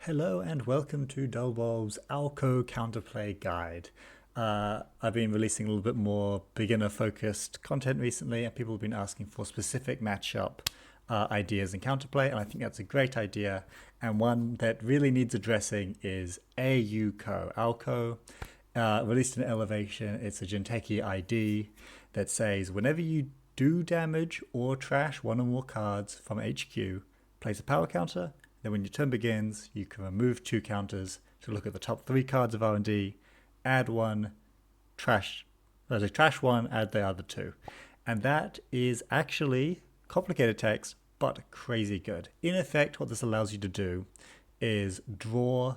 Hello and welcome to Dullbulb's Alco Counterplay Guide. I've been releasing a little bit more beginner-focused content recently, and people have been asking for specific matchup ideas in counterplay, and I think that's a great idea. And one that really needs addressing is AUCO. Alco released an Elevation. It's a Jinteki ID that says whenever you do damage or trash one or more cards from HQ, place a power counter. Then when your turn begins, you can remove two counters to look at the top three cards of R&D, add one, trash one, add the other two. And that is actually complicated text, but crazy good. In effect, what this allows you to do is draw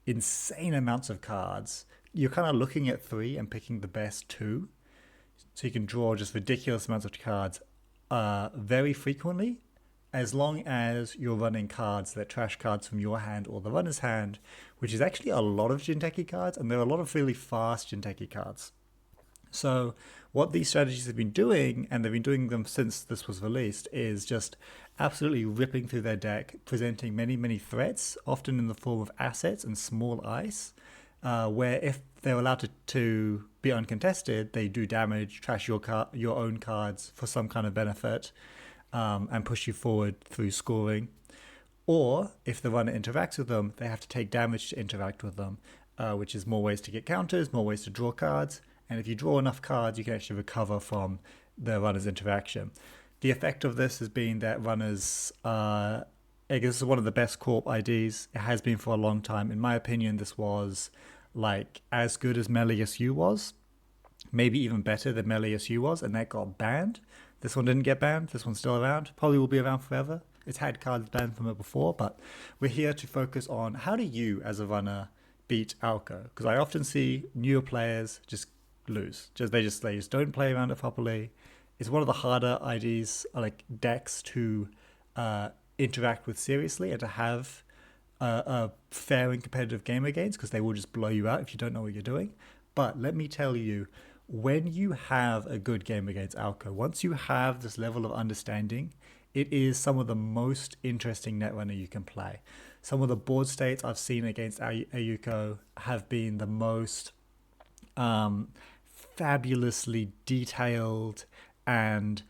insane amounts of cards. You're kind of looking at three and picking the best two. So you can draw just ridiculous amounts of cards very frequently, as long as you're running cards that trash cards from your hand or the runner's hand, which is actually a lot of Jinteki cards, and there are a lot of really fast Jinteki cards. So what these strategies have been doing, and they've been doing them since this was released, is just absolutely ripping through their deck, presenting many, many threats, often in the form of assets and small ice, where if they're allowed to be uncontested, they do damage, trash your own cards for some kind of benefit, and push you forward through scoring. Or if the runner interacts with them, they have to take damage to interact with them, which is more ways to get counters, more ways to draw cards. And if you draw enough cards, you can actually recover from the runner's interaction. The effect of this has been that runners, I guess this is one of the best corp IDs. It has been for a long time. In my opinion, this was like as good as Melius U was, maybe even better than Melius U was, and that got banned. This one didn't get banned. This one's still around. Probably will be around forever. It's had cards banned from it before, but we're here to focus on how do you, as a runner, beat Alco? Because I often see newer players just lose. They just don't play around it properly. It's one of the harder IDs, like decks, to interact with seriously and to have a fair and competitive game against, because they will just blow you out if you don't know what you're doing. But let me tell you, when you have a good game against Alco, once you have this level of understanding, it is some of the most interesting netrunner you can play. Some of the board states I've seen against Ayuko have been the most fabulously detailed and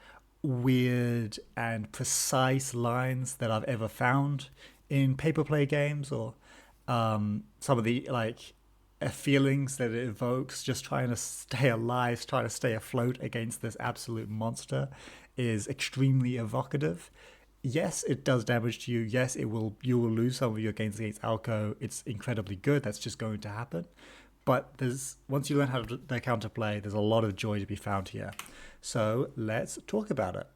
weird and precise lines that I've ever found in paper play games, or some of the feelings that it evokes just trying to stay alive, trying to stay afloat against this absolute monster is extremely evocative. Yes, it does damage to you. Yes, you will lose some of your games against Alco. It's incredibly good. That's just going to happen. But once you learn how to counterplay, there's a lot of joy to be found here. So let's talk about it.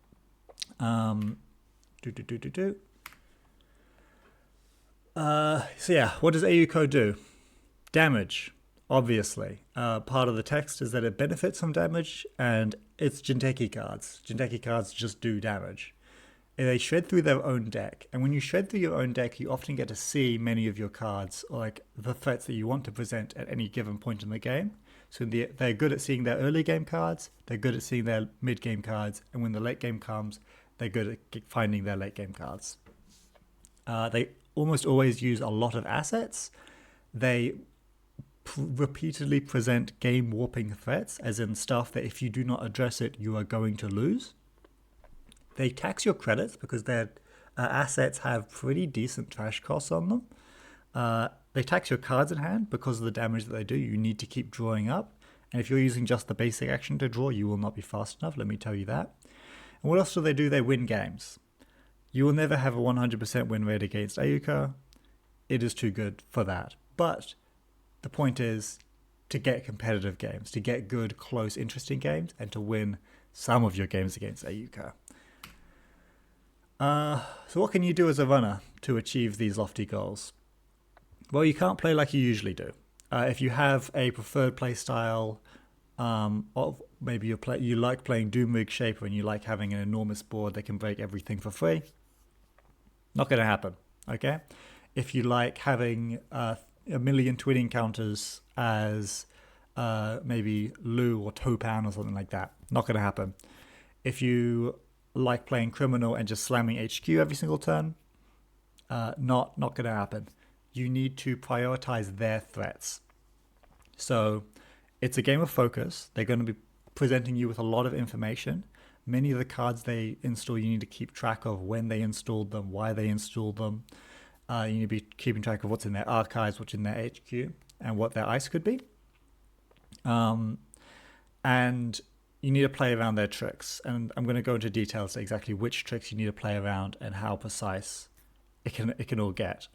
So yeah, what does AUCO do? Damage, obviously. Part of the text is that it benefits from damage, and it's Jinteki cards. Jinteki cards just do damage. They shred through their own deck, and when you shred through your own deck, you often get to see many of your cards, or like the threats that you want to present at any given point in the game. So they're good at seeing their early game cards, they're good at seeing their mid game cards, and when the late game comes, they're good at finding their late game cards. They almost always use a lot of assets. They repeatedly present game warping threats, as in stuff that if you do not address it, you are going to lose. They tax your credits because their assets have pretty decent trash costs on them. They tax your cards in hand because of the damage that they do. You need to keep drawing up. And if you're using just the basic action to draw, you will not be fast enough, let me tell you that. And what else do? They win games. You will never have a 100% win rate against Ayuko. It is too good for that. But the point is to get competitive games, to get good, close, interesting games, and to win some of your games against Ayuko. So what can you do as a runner to achieve these lofty goals? Well, you can't play like you usually do. If you have a preferred play style, of maybe you like playing Doom Rig Shaper and you like having an enormous board that can break everything for free, not going to happen, okay? If you like having a million twinning counters as maybe Lu or Topan or something like that, not going to happen. If you like playing Criminal and just slamming HQ every single turn, not going to happen. you need to prioritize their threats. So it's a game of focus. They're going to be presenting you with a lot of information. Many of the cards they install, you need to keep track of when they installed them, why they installed them. You need to be keeping track of what's in their archives, what's in their HQ, and what their ice could be. And you need to play around their tricks. And I'm going to go into details to exactly which tricks you need to play around and how precise it can all get.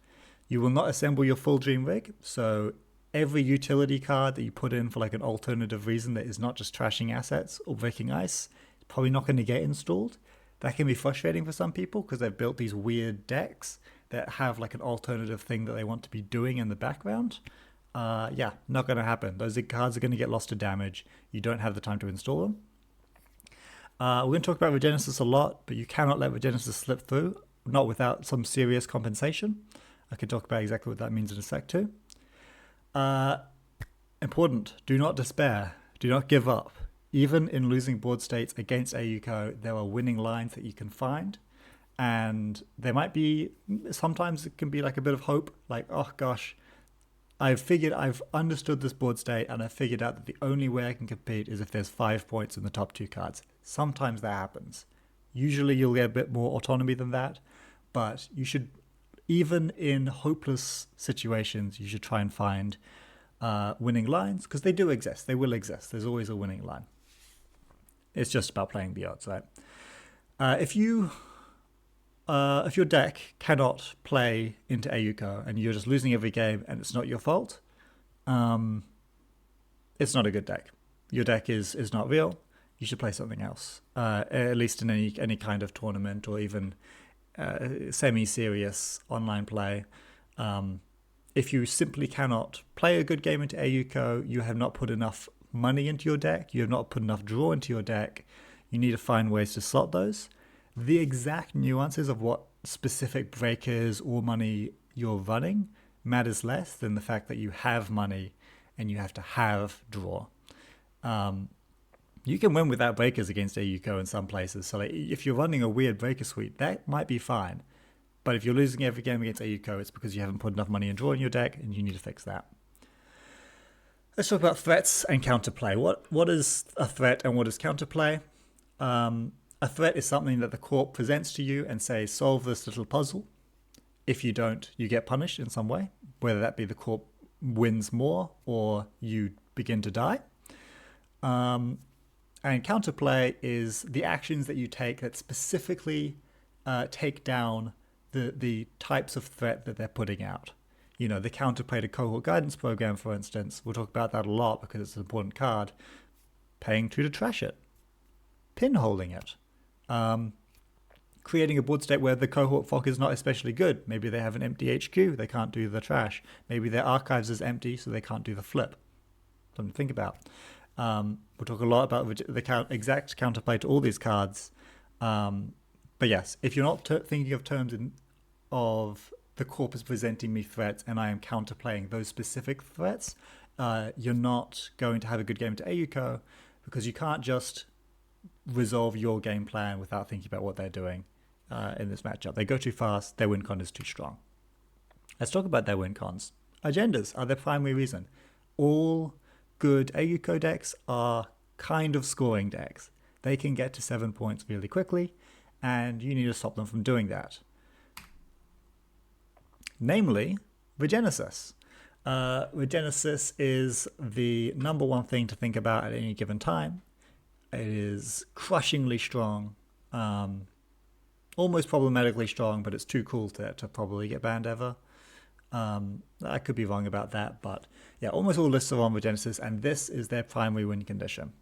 You will not assemble your full dream rig. So every utility card that you put in for like an alternative reason that is not just trashing assets or breaking ice, is probably not going to get installed. That can be frustrating for some people because they've built these weird decks that have like an alternative thing that they want to be doing in the background. Yeah, not going to happen. Those cards are going to get lost to damage. You don't have the time to install them. We're going to talk about Regenesis a lot, but you cannot let Regenesis slip through, not without some serious compensation. I can talk about exactly what that means in a sec too. Important, do not despair. Do not give up. Even in losing board states against AUCO, there are winning lines that you can find. And there might be, sometimes it can be like a bit of hope, like, oh gosh, I've understood this board state and I've figured out that the only way I can compete is if there's 5 points in the top 2 cards. Sometimes that happens. Usually you'll get a bit more autonomy than that, but you should, even in hopeless situations, you should try and find winning lines, because they do exist. They will exist. There's always a winning line. It's just about playing the odds, right? If your deck cannot play into AUCO and you're just losing every game and it's not your fault, it's not a good deck. Your deck is not real. You should play something else, at least in any kind of tournament or even semi-serious online play. If you simply cannot play a good game into AUCO, you have not put enough money into your deck, you have not put enough draw into your deck, you need to find ways to slot those. The exact nuances of what specific breakers or money you're running matters less than the fact that you have money and you have to have draw. You can win without breakers against AUCO in some places. So like, if you're running a weird breaker suite, that might be fine. But if you're losing every game against AUCO, it's because you haven't put enough money and draw in your deck, and you need to fix that. Let's talk about threats and counterplay. What is a threat and what is counterplay? A threat is something that the court presents to you and says, solve this little puzzle. If you don't, you get punished in some way, whether that be the court wins more or you begin to die. And counterplay is the actions that you take that specifically take down the types of threat that they're putting out. You know, the counterplay to cohort guidance program, for instance, we'll talk about that a lot because it's an important card. Paying 2 to trash it. Pinholing it. Creating a board state where the cohort FOC is not especially good. Maybe they have an empty HQ, they can't do the trash. Maybe their archives is empty, so they can't do the flip. Something to think about. We'll talk a lot about the exact counterplay to all these cards. But yes, if you're not thinking of terms of the corpus presenting me threats and I am counterplaying those specific threats, you're not going to have a good game to AUCO, because you can't just resolve your game plan without thinking about what they're doing in this matchup. They go too fast, their win con is too strong. Let's talk about their win cons. Agendas are their primary reason. All good AUCO decks are kind of scoring decks. They can get to 7 points really quickly, and you need to stop them from doing that. Namely, Regenesis. Regenesis is the number one thing to think about at any given time. It is crushingly strong, almost problematically strong, but it's too cool to probably get banned ever. I could be wrong about that, but yeah, almost all lists are on Regenesis, and this is their primary win condition.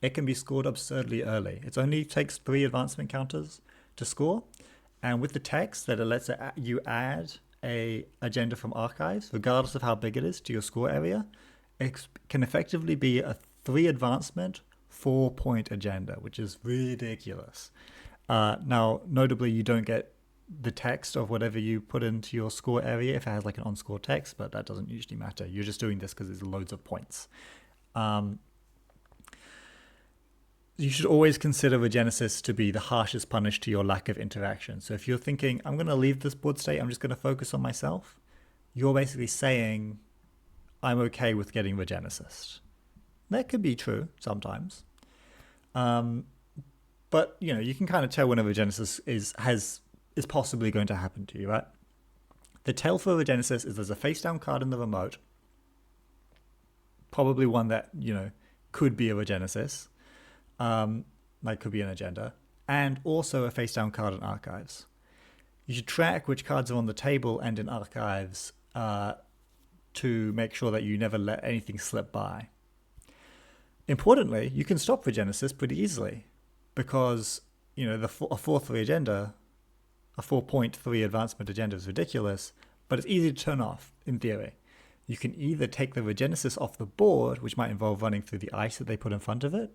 It can be scored absurdly early. It only takes 3 advancement counters to score, and with the text that it lets you add a agenda from archives, regardless of how big it is, to your score area, it can effectively be a 3 advancement, 4-point agenda, which is ridiculous. Now, notably, you don't get the text of whatever you put into your score area if it has like an on-score text, but that doesn't usually matter. You're just doing this because it's loads of points. You should always consider Regenesis to be the harshest punish to your lack of interaction. So if you're thinking, I'm going to leave this board state, I'm just going to focus on myself, you're basically saying, I'm okay with getting Regenesis. That could be true sometimes. But you can kind of tell when a Regenesis is possibly going to happen to you, right? The tell for Regenesis is there's a face down card in the remote, probably one that could be a Regenesis, like could be an agenda, and also a face down card in archives. You should track which cards are on the table and in archives to make sure that you never let anything slip by. Importantly, you can stop Regenesis pretty easily because a 4-3 agenda, a 4.3 advancement agenda is ridiculous, but it's easy to turn off in theory. You can either take the Regenesis off the board, which might involve running through the ice that they put in front of it,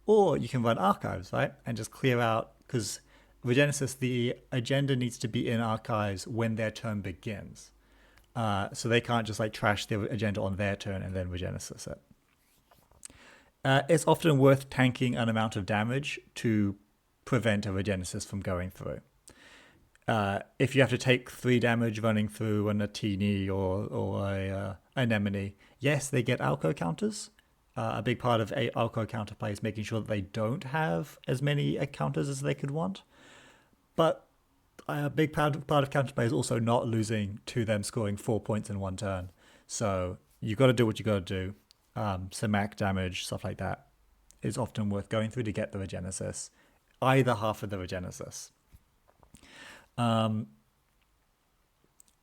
or you can run archives, right? And just clear out, because Regenesis, the agenda needs to be in archives when their turn begins. So they can't just trash the agenda on their turn and then Regenesis it. It's often worth tanking an amount of damage to prevent a Regenesis from going through. If you have to take 3 damage running through an Atini or a Anemone, yes, they get Alco counters. A big part of Alco counterplay is making sure that they don't have as many counters as they could want. But a big part of counterplay is also not losing to them scoring 4 points in one turn. So you got to do what you got to do. Samac damage, stuff like that, is often worth going through to get the Regenesis. Either half of the Regenesis.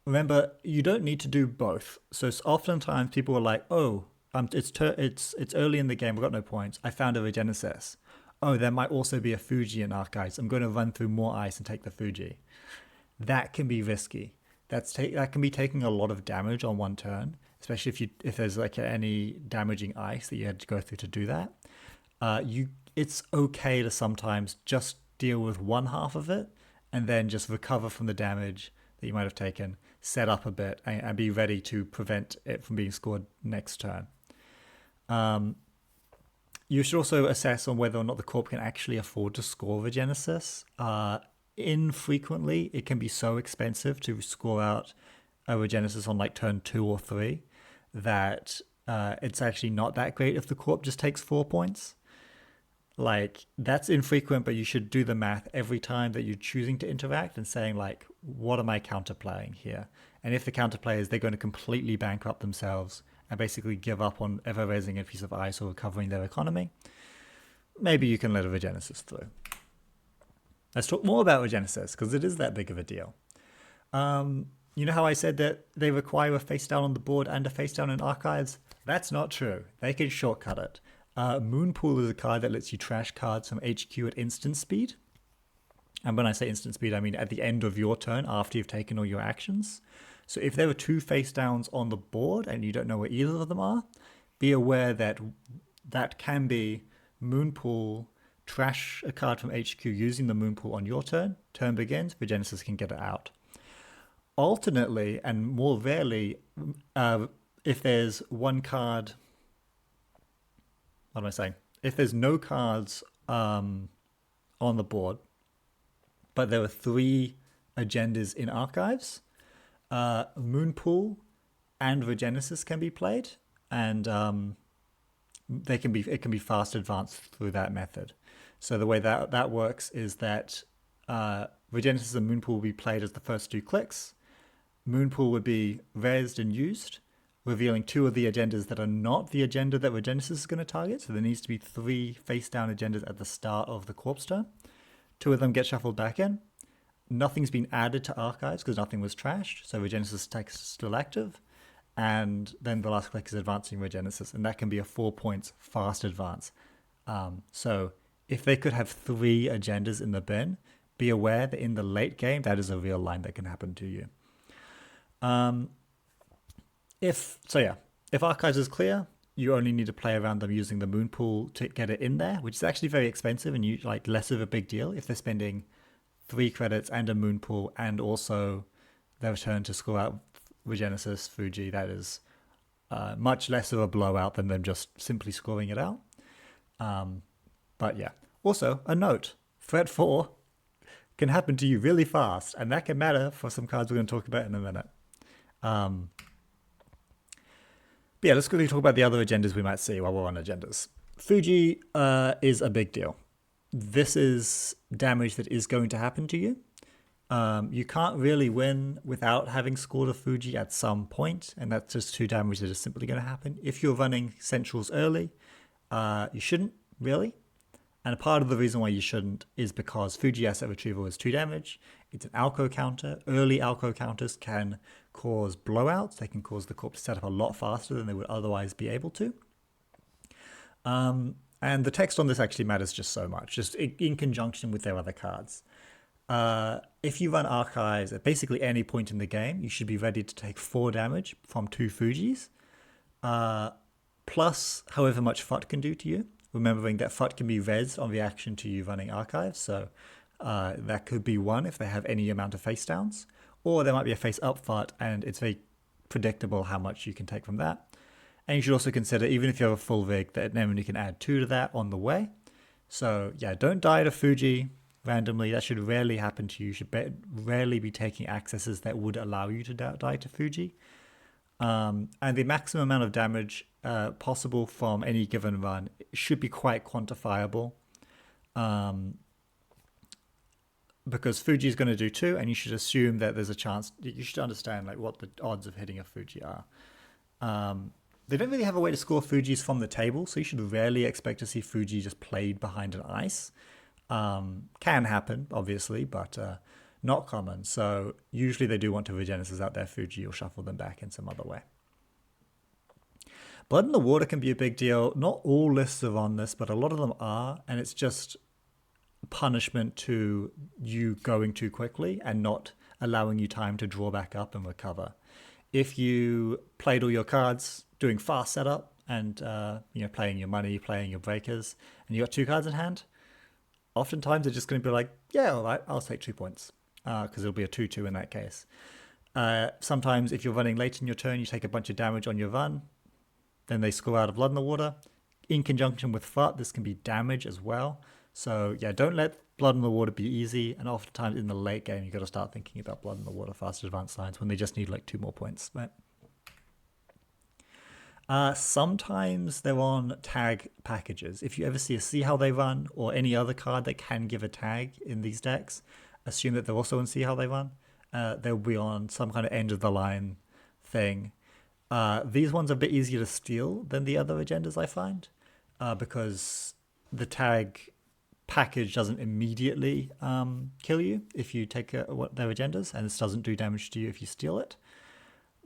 Remember, you don't need to do both. So oftentimes people are like, "Oh, it's early in the game. We've got no points. I found a Regenesis. Oh, there might also be a Fuji in archives. I'm going to run through more ice and take the Fuji." That can be risky. That can be taking a lot of damage on one turn, especially if there's any damaging ice that you had to go through to do that. It's okay to sometimes just deal with one half of it and then just recover from the damage that you might have taken, set up a bit, and be ready to prevent it from being scored next turn. You should also assess on whether or not the corp can actually afford to score Regenesis. Infrequently, it can be so expensive to score out a Regenesis on turn 2 or 3 that it's actually not that great if the corp just takes 4 points. That's infrequent, but you should do the math every time that you're choosing to interact and saying, what am I counterplaying here? And if the counterplay is they're going to completely bankrupt themselves and basically give up on ever raising a piece of ice or recovering their economy, maybe you can let a Regenesis through. Let's talk more about Regenesis, because it is that big of a deal. You know how I said that they require a face down on the board and a face down in archives? That's not true. They can shortcut it. Moonpool is a card that lets you trash cards from HQ at instant speed. And when I say instant speed, I mean at the end of your turn after you've taken all your actions. So if there are 2 face downs on the board and you don't know where either of them are, be aware that that can be Moonpool, trash a card from HQ using the Moonpool on your turn. Turn begins, Regenesis can get it out. Alternately, and more rarely, if there's one card... What am I saying? If there's no cards on the board, but there are 3 agendas in archives, Moonpool and Regenesis can be played, and it can be fast advanced through that method. So the way that works is that Regenesis and Moonpool will be played as the first 2 clicks. Moonpool would be rezzed and used, revealing 2 of the agendas that are not the agenda that Regenesis is going to target. So there needs to be 3 face-down agendas at the start of the corpse turn. 2 of them get shuffled back in. Nothing's been added to archives because nothing was trashed, so Regenesis text is still active. And then the last click is advancing Regenesis, and that can be a 4 points fast advance. So if they could have 3 agendas in the bin, be aware that in the late game, that is a real line that can happen to you. If archives is clear, you only need to play around them using the Moonpool to get it in there, which is actually very expensive and less of a big deal if they're spending 3 credits and a Moonpool and also their return to score out Regenesis, Fuji. That is much less of a blowout than them just simply scoring it out. But yeah. Also, a note, threat 4 can happen to you really fast, and that can matter for some cards we're going to talk about in a minute. But yeah, let's quickly talk about the other agendas we might see while we're on agendas. Fuji is a big deal. This is damage that is going to happen to you. You can't really win without having scored a Fuji at some point, and that's just two damage that is simply going to happen. If you're running centrals early, you shouldn't really. And a part of the reason why you shouldn't is because Fuji asset retrieval is 2 damage. It's an alco counter. Early alco counters can cause blowouts. They can cause the corp to set up a lot faster than they would otherwise be able to. And the text on this actually matters just so much, just in conjunction with their other cards. If you run archives at basically any point in the game, you should be ready to take 4 damage from 2 Fujis, plus however much FUT can do to you. Remembering that FUT can be res on reaction to you running archives, so that could be 1 if they have any amount of face downs, or there might be a face up FUT, and it's very predictable how much you can take from that. And you should also consider, even if you have a full rig, that enemy can add 2 to that on the way. So yeah, don't die to Fuji randomly. That should rarely happen to you. You should rarely be taking accesses that would allow you to die to Fuji. And the maximum amount of damage possible from any given run should be quite quantifiable, because Fuji is going to do 2, and you should assume that there's a chance. You should understand like what the odds of hitting a Fuji are. They don't really have a way to score Fujis from the table, so you should rarely expect to see Fuji just played behind an ice. Can happen, obviously, but not common. So usually they do want to regenesis out their Fuji or shuffle them back in some other way. Blood in the water can be a big deal. Not all lists are on this, but a lot of them are, and it's just punishment to you going too quickly and not allowing you time to draw back up and recover. If you played all your cards doing fast setup and playing your money, playing your breakers, and you got 2 cards in hand, oftentimes they're just going to be like, yeah, all right, I'll take 2 points, because it'll be a 2-2 in that case. Sometimes if you're running late in your turn, you take a bunch of damage on your run, then they score out of Blood in the Water. In conjunction with FUT, this can be damage as well. So yeah, don't let Blood in the Water be easy, and oftentimes in the late game, you've got to start thinking about Blood in the Water fast advanced lines when they just need like 2 more points, right? Sometimes they're on tag packages. If you ever see How They Run or any other card that can give a tag in these decks, assume that they're also on See How They Run. They'll be on some kind of end of the line thing. These ones are a bit easier to steal than the other agendas, I find, because the tag package doesn't immediately kill you if you take their agendas, and this doesn't do damage to you if you steal it.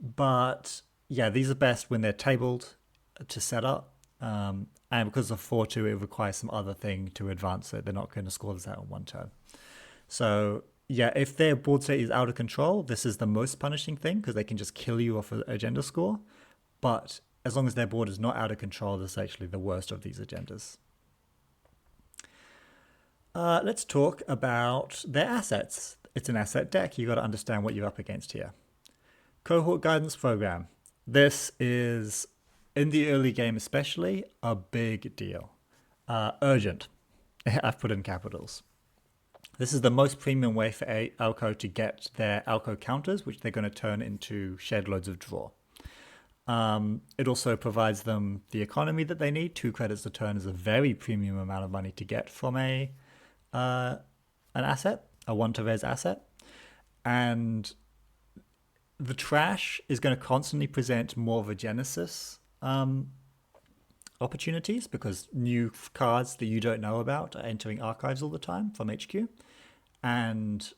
But yeah, these are best when they're tabled to set up, and because of 4-2, it requires some other thing to advance it. They're not going to score this out in 1 turn. So yeah, if their board state is out of control, this is the most punishing thing, because they can just kill you off an agenda score. But as long as their board is not out of control, this is actually the worst of these agendas. Let's talk about their assets. It's an asset deck. You got to understand what you're up against here. Cohort Guidance Program. This is, in the early game especially, a big deal. Urgent. I've put in capitals. This is the most premium way for Alco to get their Alco counters, which they're going to turn into shed loads of draw. It also provides them the economy that they need. 2 credits a turn is a very premium amount of money to get from an asset, a 1-to-res asset. And the trash is going to constantly present more regenesis opportunities, because new cards that you don't know about are entering archives all the time from HQ. And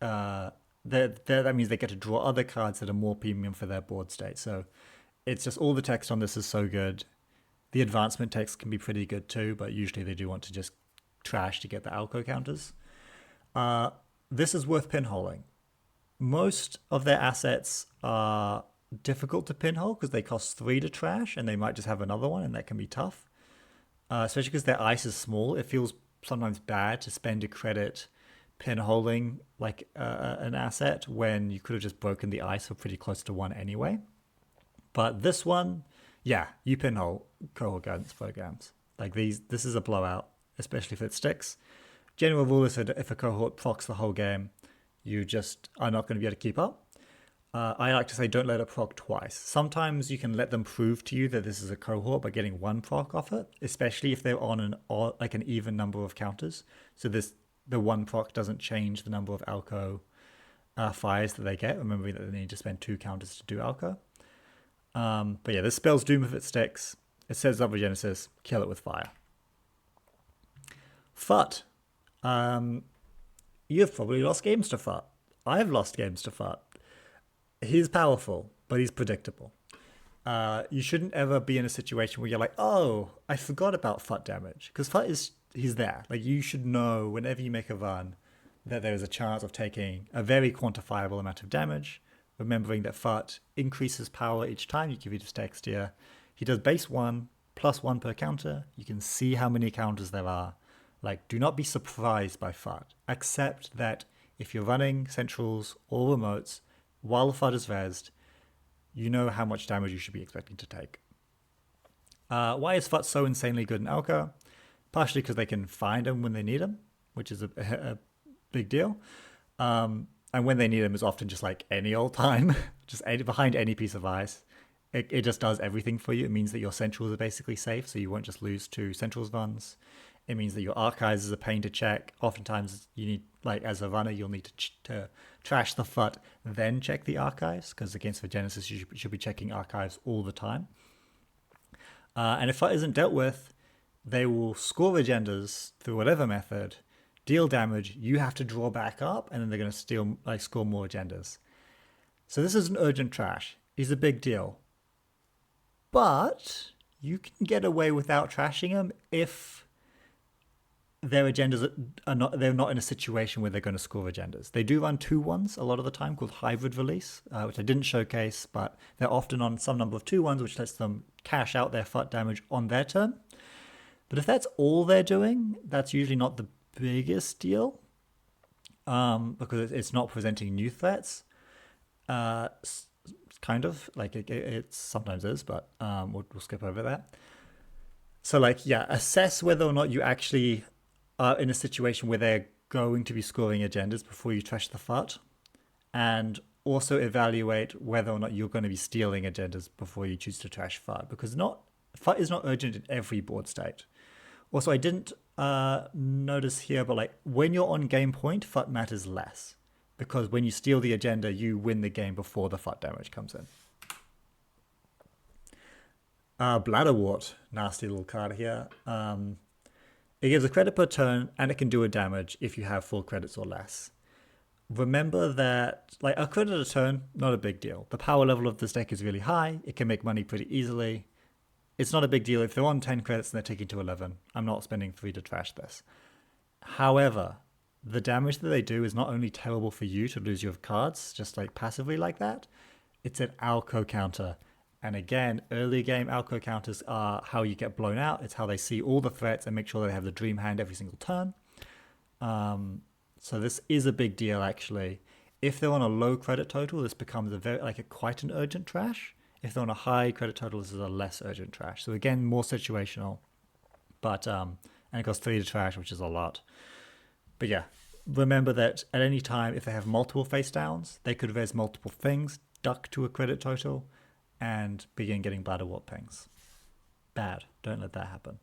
that means they get to draw other cards that are more premium for their board state. So it's just, all the text on this is so good. The advancement text can be pretty good too, but usually they do want to just trash to get the Alco counters. This is worth pinholing. Most of their assets are difficult to pinhole because they cost 3 to trash, and they might just have another one, and that can be tough. Especially because their ice is small. It feels sometimes bad to spend a credit pinholing like an asset when you could have just broken the ice for pretty close to 1 anyway. But this one, yeah, you pinhole Cohort Guidance Programs. Like this is a blowout, especially if it sticks. General rule is that if a cohort procs the whole game, you just are not going to be able to keep up. I like to say don't let it proc twice. Sometimes you can let them prove to you that this is a cohort by getting one proc off it, especially if they're on an even number of counters. So the one proc doesn't change the number of Alco fires that they get, remembering that they need to spend 2 counters to do Alco. But yeah, this spell's Doom if it sticks. It says Double Genesis, kill it with fire. Fut. You've probably lost games to Fut. I've lost games to Fut. He's powerful, but he's predictable. You shouldn't ever be in a situation where you're like, oh, I forgot about Fut damage. Because Fut he's there. Like, you should know whenever you make a run that there is a chance of taking a very quantifiable amount of damage. Remembering that Fut increases power each time you give it to Extia. He does base 1, +1 per counter. You can see how many counters there are. Like, do not be surprised by Fut. Accept that if you're running centrals or remotes, while Fut is rezzed, you know how much damage you should be expecting to take. Why is Fut so insanely good in Alka? Partially because they can find him when they need him, which is a big deal. And when they need him is often just like any old time, just behind any piece of ice. It just does everything for you. It means that your centrals are basically safe, so you won't just lose to centrals runs. It means that your archives is a pain to check. Oftentimes, you need, like, as a runner, you'll need to trash the Fut, then check the archives, because against the Genesis, you should be checking archives all the time. And if Fut isn't dealt with, they will score agendas through whatever method, deal damage, you have to draw back up, and then they're going to score more agendas. So this is an urgent trash. He's a big deal. But you can get away without trashing him if their agendas they're not in a situation where they're going to score agendas. They do run 2-1s a lot of the time called hybrid release, which I didn't showcase, but they're often on some number of 2-1s, which lets them cash out their Fut damage on their turn. But if that's all they're doing, that's usually not the biggest deal, because it's not presenting new threats. Kind of like it sometimes is, but we'll skip over that. So assess whether or not you actually are in a situation where they're going to be scoring agendas before you trash the Fut, and also evaluate whether or not you're going to be stealing agendas before you choose to trash Fut, because Fut is not urgent in every board state. Also, I didn't notice here, but when you're on game point, Fut matters less, because when you steal the agenda, you win the game before the Fut damage comes in. Bladderwort, nasty little card here. It gives a credit per turn, and it can do a damage if you have 4 credits or less. Remember that, a credit a turn, not a big deal. The power level of this deck is really high. It can make money pretty easily. It's not a big deal if they're on 10 credits and they're taking to 11. I'm not spending 3 to trash this. However, the damage that they do is not only terrible for you to lose your cards, just passively like that, it's an Alco counter. And again, early game Alco counters are how you get blown out. It's how they see all the threats and make sure they have the dream hand every single turn. So this is a big deal, actually. If they're on a low credit total, this becomes quite an urgent trash. If they're on a high credit total, this is a less urgent trash. So again, more situational. But and it costs 3 to trash, which is a lot. But yeah, remember that at any time, if they have multiple face downs, they could res multiple things, duck to a credit total, and begin getting Bladderwort pings. Bad. Don't let that happen.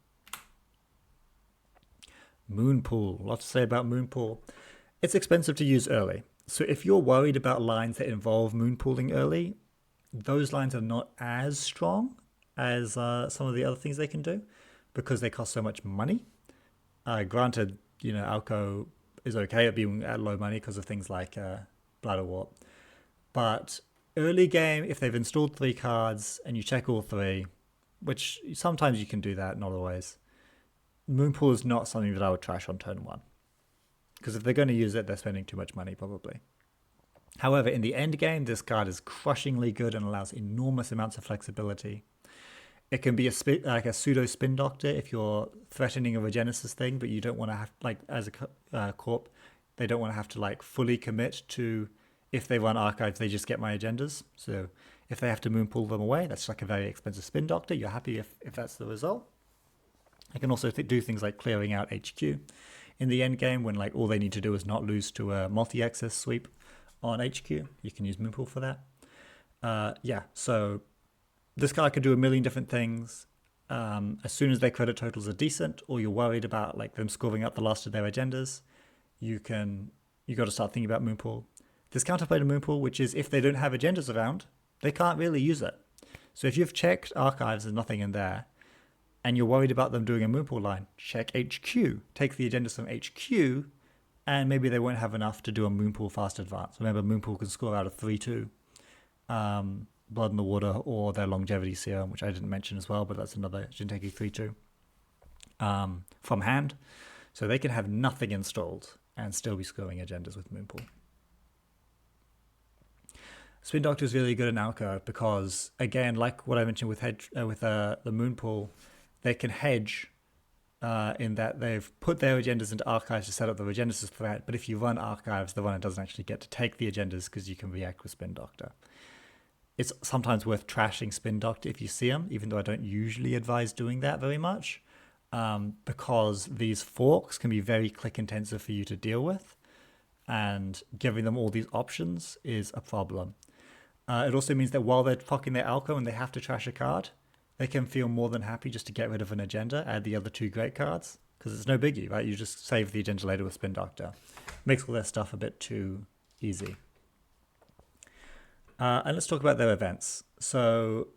Moonpool. A lot to say about Moonpool. It's expensive to use early. So if you're worried about lines that involve Moonpooling early, those lines are not as strong as some of the other things they can do, because they cost so much money. Granted, Alco is okay at being at low money because of things like Bladderwort. But early game, if they've installed 3 cards and you check all 3, which sometimes you can do that, not always, Moonpool is not something that I would trash on turn 1. Because if they're going to use it, they're spending too much money, probably. However, in the end game, this card is crushingly good and allows enormous amounts of flexibility. It can be a pseudo spin doctor if you're threatening a Regenesis thing, but you don't want to have, as a corp, they don't want to have to fully commit to, if they run archives, they just get my agendas. So if they have to Moonpool them away, that's a very expensive spin doctor. You're happy if that's the result. I can also do things like clearing out HQ in the end game when all they need to do is not lose to a multi-access sweep on HQ. You can use Moonpool for that. Yeah, so this card could do a million different things. As soon as their credit totals are decent, or you're worried about like them scoring up the last of their agendas, you got to start thinking about Moonpool. There's counterplay to Moonpool, which is if they don't have agendas around, they can't really use it. So if you've checked archives, there's nothing in there, and you're worried about them doing a Moonpool line, check HQ. Take the agendas from HQ, and maybe they won't have enough to do a Moonpool fast advance. Remember, Moonpool can score out of 3-2. Blood in the Water or their longevity serum, which I didn't mention as well, but that's another Jinteki 3-2 from hand. So they can have nothing installed and still be scoring agendas with Moonpool. Spin Doctor is really good in Alco because, again, like what I mentioned with the Moonpool, they can hedge in that they've put their agendas into archives to set up the agendas threat. But if you run archives, the runner doesn't actually get to take the agendas because you can react with Spin Doctor. It's sometimes worth trashing Spin Doctor if you see them, even though I don't usually advise doing that very much, because these forks can be very click intensive for you to deal with, and giving them all these options is a problem. It also means that while they're fucking their Alco and they have to trash a card, they can feel more than happy just to get rid of an agenda, add the other two great cards, because it's no biggie, right? You just save the agenda later with Spin Doctor. Makes all their stuff a bit too easy. And let's talk about their events. So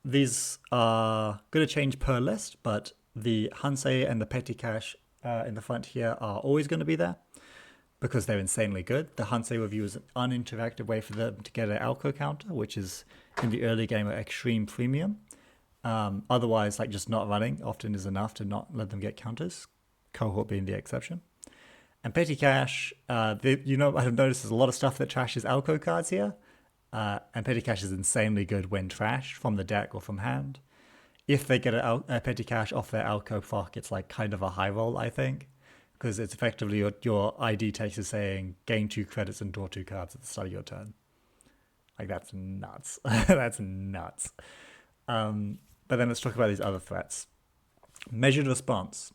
these are going to change per list, but the Hansei and the Petty Cash in the front here are always going to be there because they're insanely good. The Hansei review is an uninteractive way for them to get an Alco counter, which is in the early game an extreme premium. Otherwise, like just not running often is enough to not let them get counters, cohort being the exception. And Petty Cash, I've noticed there's a lot of stuff that trashes Alco cards here. And Petty Cash is insanely good when trashed from the deck or from hand. If they get a Petty Cash off their Alco fuck, it's like kind of a high roll, I think. Because it's effectively your ID text is saying gain 2 credits and draw 2 cards at the start of your turn. Like, that's nuts. That's nuts. But then let's talk about these other threats. Measured response.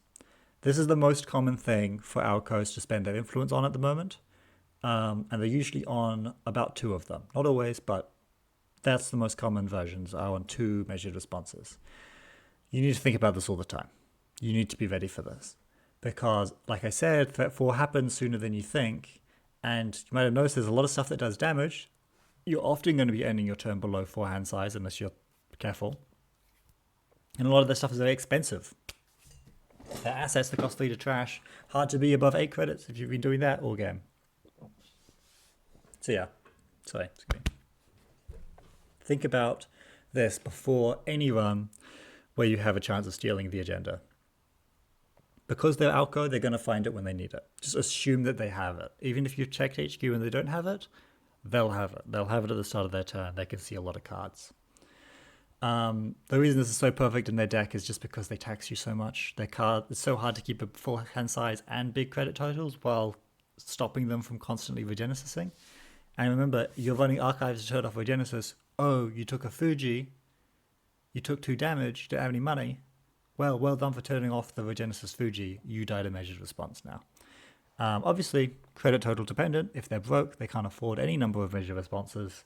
This is the most common thing for Alcos to spend their influence on at the moment. And they're usually on about 2 of them. Not always, but that's the most common versions are on 2 measured responses. You need to think about this all the time. You need to be ready for this. Because, like I said, threat 4 happens sooner than you think. And you might have noticed there's a lot of stuff that does damage. You're often going to be ending your turn below 4 hand size unless you're careful. And a lot of this stuff is very expensive. They're assets that cost 3 to trash. Hard to be above 8 credits if you've been doing that all game. So yeah, sorry. Think about this before any run where you have a chance of stealing the agenda. Because they're Alco, they're going to find it when they need it. Just assume that they have it. Even if you've checked HQ and they don't have it, they'll have it. They'll have it at the start of their turn. They can see a lot of cards. The reason this is so perfect in their deck is just because they tax you so much. Their card, it's so hard to keep a full hand size and big credit totals while stopping them from constantly regenesising. And remember, you're running archives to turn off regenesis. Oh, you took a Fuji. You took 2 damage. You don't have any money. Well done for turning off the regenesis Fuji. You died a measured response now. Obviously, credit total dependent. If they're broke, they can't afford any number of measured responses.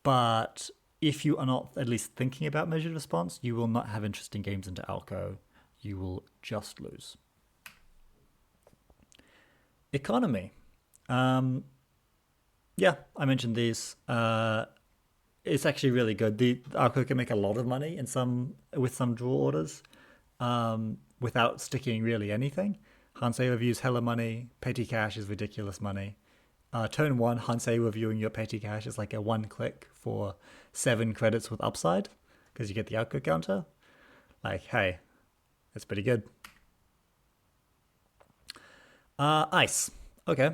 But if you are not at least thinking about measured response, you will not have interesting games into Alco. You will just lose. Economy. Yeah, I mentioned these. It's actually really good. The Alco can make a lot of money with some draw orders without sticking really anything. Hansei reviews hella money. Petty Cash is ridiculous money. Turn 1, Hansei reviewing your Petty Cash is like a 1 click for 7 credits with upside because you get the Alco counter. Like, hey, that's pretty good. Ice. Okay.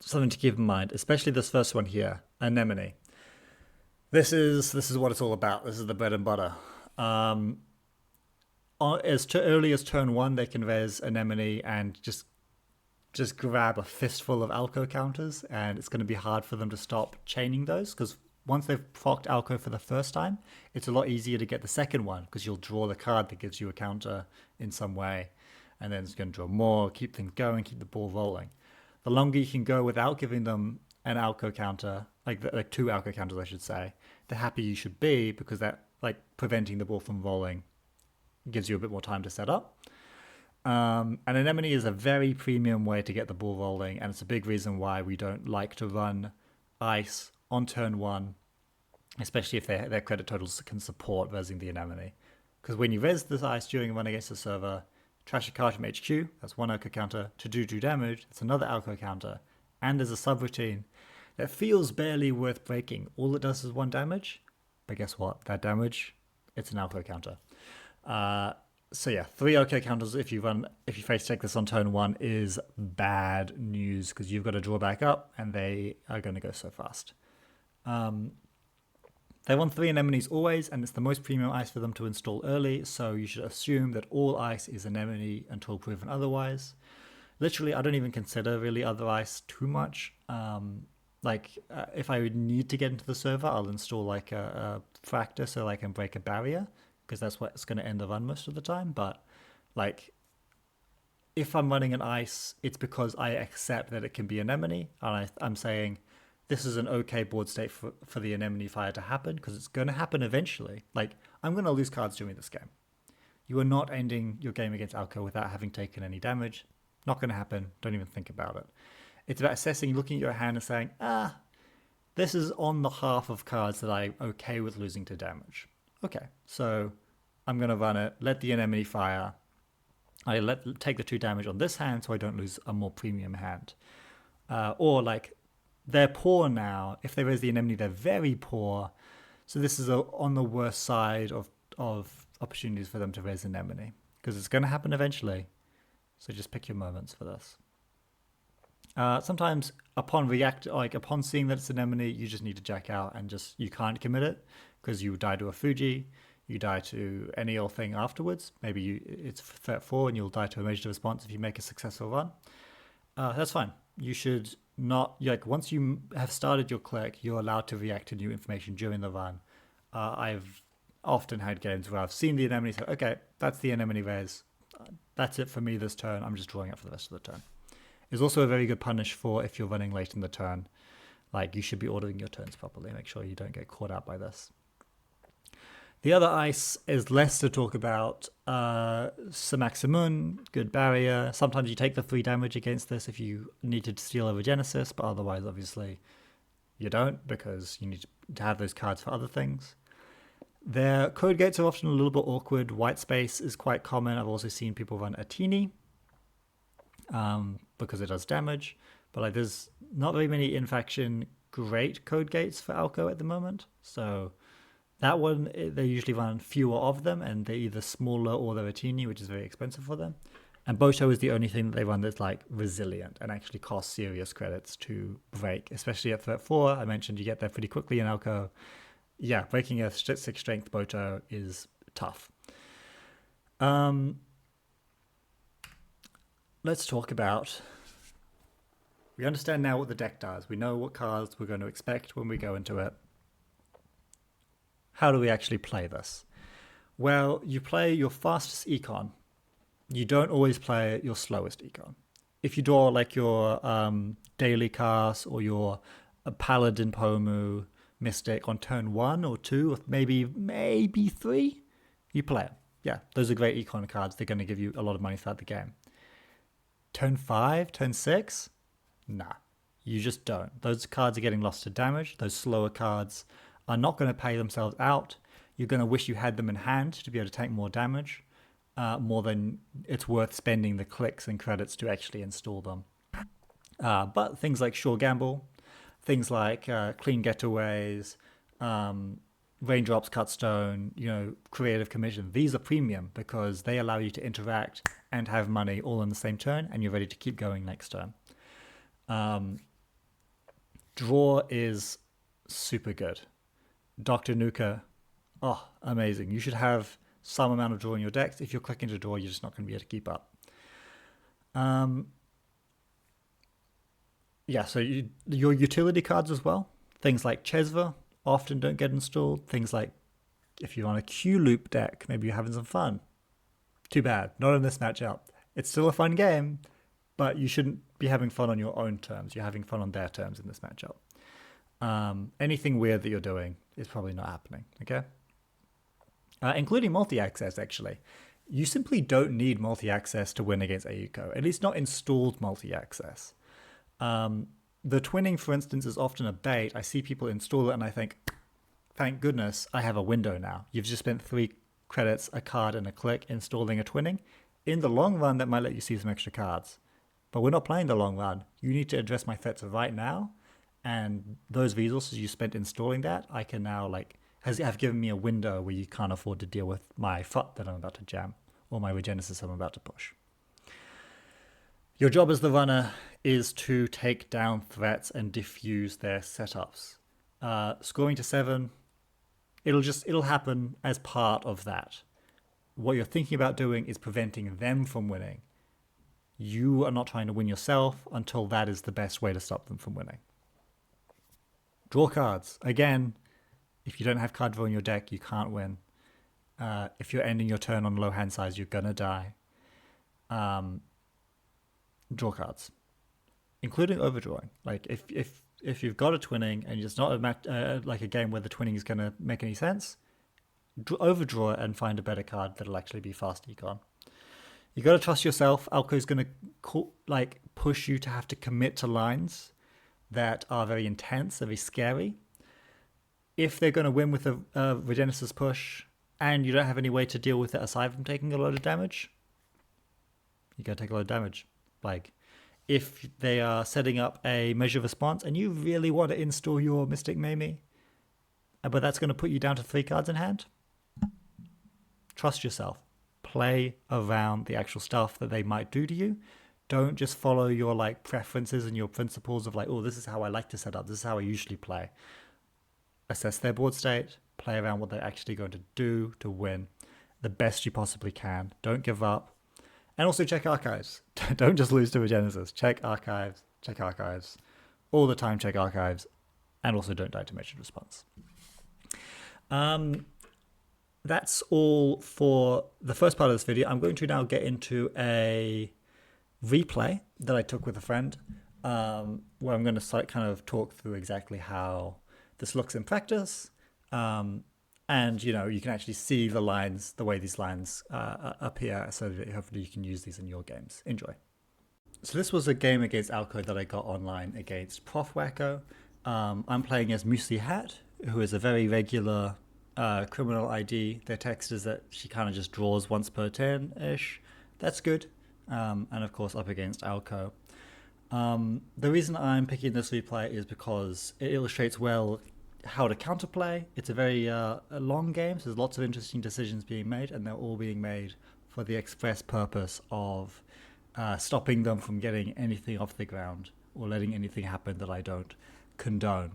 Something to keep in mind, especially this first one here, Anemone. This is what it's all about. This is the bread and butter. As early as turn 1, they can res Anemone and just grab a fistful of Alco counters, and it's going to be hard for them to stop chaining those, because once they've procced Alco for the first time, it's a lot easier to get the second one, because you'll draw the card that gives you a counter in some way, and then it's going to draw more, keep things going, keep the ball rolling. The longer you can go without giving them an Alco counter, like 2 alco counters, I should say, the happier you should be, because that, like, preventing the ball from rolling gives you a bit more time to set up. And anemone is a very premium way to get the ball rolling, and it's a big reason why we don't like to run ice on turn 1, especially if their credit totals can support resing the anemone. Because when you res this ice during a run against the server, trash a card from HQ, that's 1 alco counter, to do 2 damage, that's another alco counter, and there's a subroutine that feels barely worth breaking. All it does is 1 damage, but guess what? That damage, it's an alco counter. So yeah, 3 alco counters if you face check this on turn 1 is bad news, because you've got to draw back up, and they are going to go so fast. They want 3 anemones always, and it's the most premium ice for them to install early, so you should assume that all ice is anemone until proven otherwise. Literally, I don't even consider really other ice too much. If I would need to get into the server, I'll install like a fractor so I can break a barrier, because that's what's going to end the run most of the time. But like, if I'm running an ice, it's because I accept that it can be anemone, and I'm saying this is an okay board state for the anemone fire to happen, because it's going to happen eventually. Like, I'm going to lose cards during this game. You are not ending your game against Alco without having taken any damage. Not going to happen. Don't even think about it. It's about assessing, looking at your hand and saying, this is on the half of cards that I'm okay with losing to damage. Okay, so I'm going to run it, let the anemone fire. Take the 2 damage on this hand so I don't lose a more premium hand. Or like, they're poor now. If they raise the anemone, they're very poor. So this is on the worst side of opportunities for them to raise anemone, because it's going to happen eventually. So just pick your moments for this. Sometimes upon seeing that it's anemone, you just need to jack out, and you can't commit it, because you die to a Fuji, you die to any old thing afterwards. Maybe it's threat 4 and you'll die to a major response if you make a successful run. That's fine. You should not, once you have started your click, you're allowed to react to new information during the run. I've often had games where I've seen the anemone, so okay, that's the anemone raise. That's it for me this turn. I'm just drawing it for the rest of the turn. It's also a very good punish for if you're running late in the turn. Like, you should be ordering your turns properly. Make sure you don't get caught out by this. The other ice is less to talk about. Samaximun, good barrier. Sometimes you take the 3 damage against this if you need to steal over Genesis, but otherwise, obviously, you don't, because you need to have those cards for other things. Their code gates are often a little bit awkward. White space is quite common. I've also seen people run Atini, because it does damage. But like, there's not very many in-faction great code gates for Alco at the moment. So that one, they usually run fewer of them, and they're either smaller or they're Atini, which is very expensive for them. And Boto is the only thing that they run that's like resilient and actually costs serious credits to break, especially at threat 4. I mentioned you get there pretty quickly in Alco. Yeah, breaking a 6 strength Boto is tough. Let's talk about... We understand now what the deck does. We know what cards we're going to expect when we go into it. How do we actually play this? Well, you play your fastest econ. You don't always play your slowest econ. If you draw like your daily cast or your Paladin Pomu Mystic on turn 1 or 2 or maybe 3, you play it. Yeah, those are great econ cards. They're going to give you a lot of money throughout the game. Turn 5, turn 6, nah, you just don't. Those cards are getting lost to damage. Those slower cards are not going to pay themselves out. You're going to wish you had them in hand to be able to take more damage, more than it's worth spending the clicks and credits to actually install them. But things like Sure Gamble, things like Clean Getaways, Raindrops, Cut Stone, Creative Commission, these are premium because they allow you to interact and have money all in the same turn, and you're ready to keep going next turn. Draw is super good. Dr. Nuka, amazing. You should have some amount of draw in your decks. If you're clicking to draw, you're just not going to be able to keep up. So your utility cards as well. Things like Chesva often don't get installed. Things like, if you're on a Q-loop deck, maybe you're having some fun. Too bad, not in this matchup. It's still a fun game, but you shouldn't be having fun on your own terms. You're having fun on their terms in this matchup. Anything weird that you're doing is probably not happening, okay? Including multi-access, actually. You simply don't need multi-access to win against AUCO, at least not installed multi-access. The twinning, for instance, is often a bait. I see people install it and I think, thank goodness I have a window now. You've just spent 3 credits, a card, and a click installing a twinning. In the long run, that might let you see some extra cards. But we're not playing the long run. You need to address my threats right now. And those resources you spent installing that, I can now have given me a window where you can't afford to deal with my FUT that I'm about to jam or my Regenesis I'm about to push. Your job as the runner is to take down threats and diffuse their setups. Scoring to 7, it'll happen as part of that. What you're thinking about doing is preventing them from winning. You are not trying to win yourself until that is the best way to stop them from winning. Draw cards. Again, if you don't have card draw in your deck, you can't win. If you're ending your turn on low hand size, you're gonna die. Draw cards, including overdrawing. Like if you've got a twinning and it's not like a game where the twinning is gonna make any sense, overdraw it and find a better card that'll actually be fast econ. You got to trust yourself. Alco is going to push you to have to commit to lines that are very intense, very scary. If they're going to win with a Regenesis push and you don't have any way to deal with it aside from taking a lot of damage, you got to take a lot of damage. Like if they are setting up a measure of response and you really want to install your Mystic Mamie, but that's going to put you down to 3 cards in hand, trust yourself. Play around the actual stuff that they might do to you. Don't just follow your preferences and your principles of oh, this is how I like to set up. This is how I usually play. Assess their board state. Play around what they're actually going to do to win the best you possibly can. Don't give up. And also check archives. Don't just lose to Regenesis. Check archives. Check archives. All the time check archives. And also don't die to measured response. That's all for the first part of this video. I'm going to now get into a replay that I took with a friend, where I'm going to kind of talk through exactly how this looks in practice. And, you can actually see the lines, the way these lines appear, so that hopefully you can use these in your games. Enjoy. So this was a game against Alco that I got online against Prof Wacko. I'm playing as Muesli Hat, who is a very regular criminal ID. Their text is that she kind of just draws once per turn-ish. That's good. And of course up against Alco. The reason I'm picking this replay is because it illustrates well how to counterplay. It's a very a long game, so there's lots of interesting decisions being made, and they're all being made for the express purpose of stopping them from getting anything off the ground or letting anything happen that I don't condone,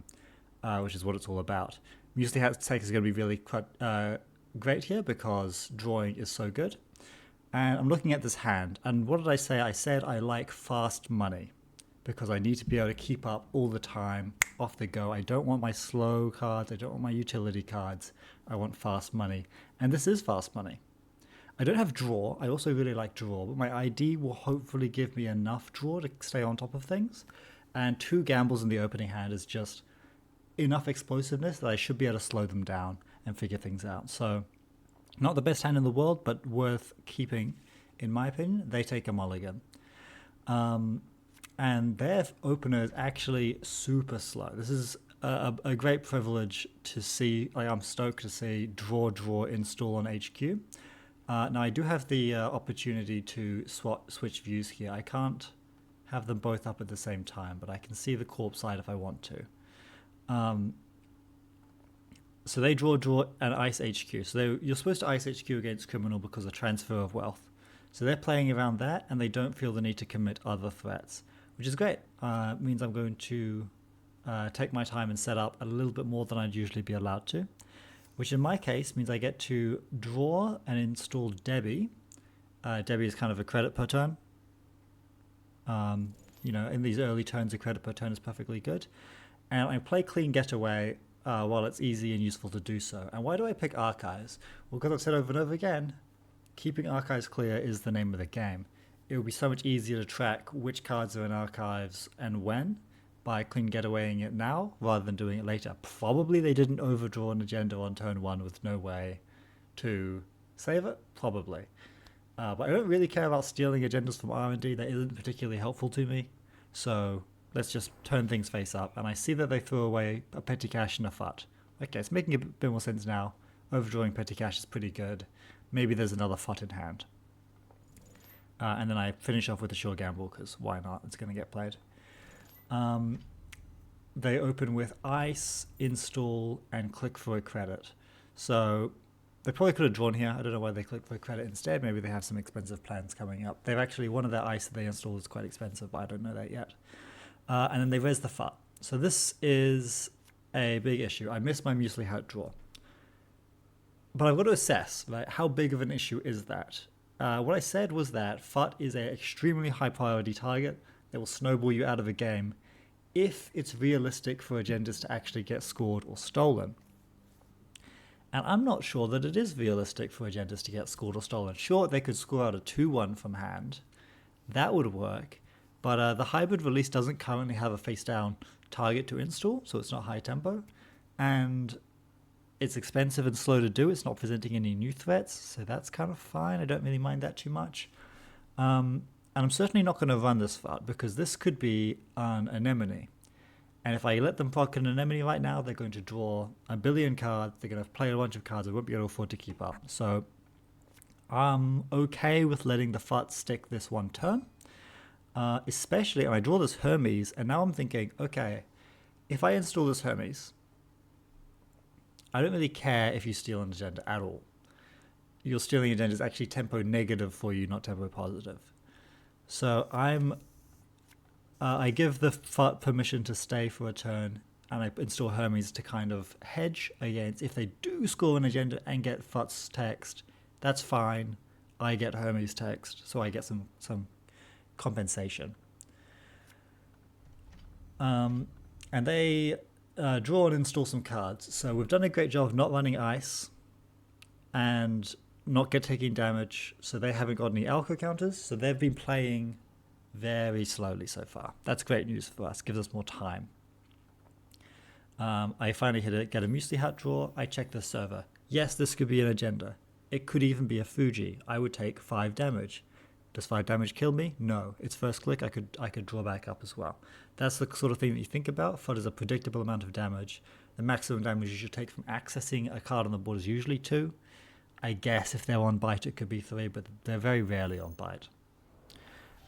which is what it's all about. Muesli Hat's take is going to be really great here because drawing is so good. And I'm looking at this hand, and what did I say? I said I like fast money because I need to be able to keep up all the time, off the go. I don't want my slow cards, I don't want my utility cards, I want fast money. And this is fast money. I don't have draw, I also really like draw, but my ID will hopefully give me enough draw to stay on top of things. And 2 gambles in the opening hand is just enough explosiveness that I should be able to slow them down and figure things out. So not the best hand in the world, but worth keeping, in my opinion. They take a mulligan. And their opener is actually super slow. This is a great privilege to see. I'm stoked to see draw install on HQ. Now I do have the opportunity to switch views here. I can't have them both up at the same time, but I can see the corpse side if I want to. So they draw and ice HQ. So you're supposed to ice HQ against criminal because of transfer of wealth. So they're playing around that, and they don't feel the need to commit other threats, which is great. It means I'm going to take my time and set up a little bit more than I'd usually be allowed to, which in my case means I get to draw and install Debbie. Debbie is kind of a credit per turn. In these early turns, a credit per turn is perfectly good. And I play Clean Getaway while it's easy and useful to do so. And why do I pick Archives? Well, because I've said over and over again, keeping Archives clear is the name of the game. It would be so much easier to track which cards are in Archives and when, by clean getawaying it now rather than doing it later. Probably they didn't overdraw an agenda on turn 1 with no way to save it. Probably. But I don't really care about stealing agendas from R&D. That isn't particularly helpful to me. So let's just turn things face up. And I see that they threw away a petty cash and a FUT. Okay, it's making a bit more sense now. Overdrawing petty cash is pretty good. Maybe there's another FUT in hand. And then I finish off with a sure gamble, because why not? It's going to get played. They open with ice, install, and click for a credit. So they probably could have drawn here. I don't know why they clicked for a credit instead. Maybe they have some expensive plans coming up. They've actually, one of their ice that they installed is quite expensive, but I don't know that yet. And then they raise the FUT. So this is a big issue. I missed my muesli hat draw. But I've got to assess, right, how big of an issue is that? What I said was that FUT is an extremely high priority target that will snowball you out of a game if it's realistic for agendas to actually get scored or stolen. And I'm not sure that it is realistic for agendas to get scored or stolen. Sure, they could score out a 2-1 from hand. That would work. But the hybrid release doesn't currently have a face-down target to install, so it's not high tempo. And it's expensive and slow to do. It's not presenting any new threats, so that's kind of fine. I don't really mind that too much. And I'm certainly not going to run this FUT because this could be an anemone. And if I let them proc an anemone right now, they're going to draw a billion cards. They're going to play a bunch of cards I won't be able to afford to keep up. So I'm okay with letting the FUT stick this one turn. Especially, and I draw this Hermes, and now I'm thinking, okay, if I install this Hermes, I don't really care if you steal an agenda at all. Your stealing agenda is actually tempo negative for you, not tempo positive. So I give the FUT permission to stay for a turn, and I install Hermes to kind of hedge against if they do score an agenda and get FUT's text. That's fine. I get Hermes text, so I get some compensation. And they draw and install some cards. So we've done a great job of not running ice and not taking damage. So they haven't got any alco counters. So they've been playing very slowly so far. That's great news for us. Gives us more time. I finally get a muesli hat draw. I check the server. Yes, this could be an agenda. It could even be a Fuji. I would take 5 damage. Does 5 damage kill me? No. It's first click. I could draw back up as well. That's the sort of thing that you think about. FUT is a predictable amount of damage. The maximum damage you should take from accessing a card on the board is usually 2. I guess if they're on bite, it could be 3, but they're very rarely on bite.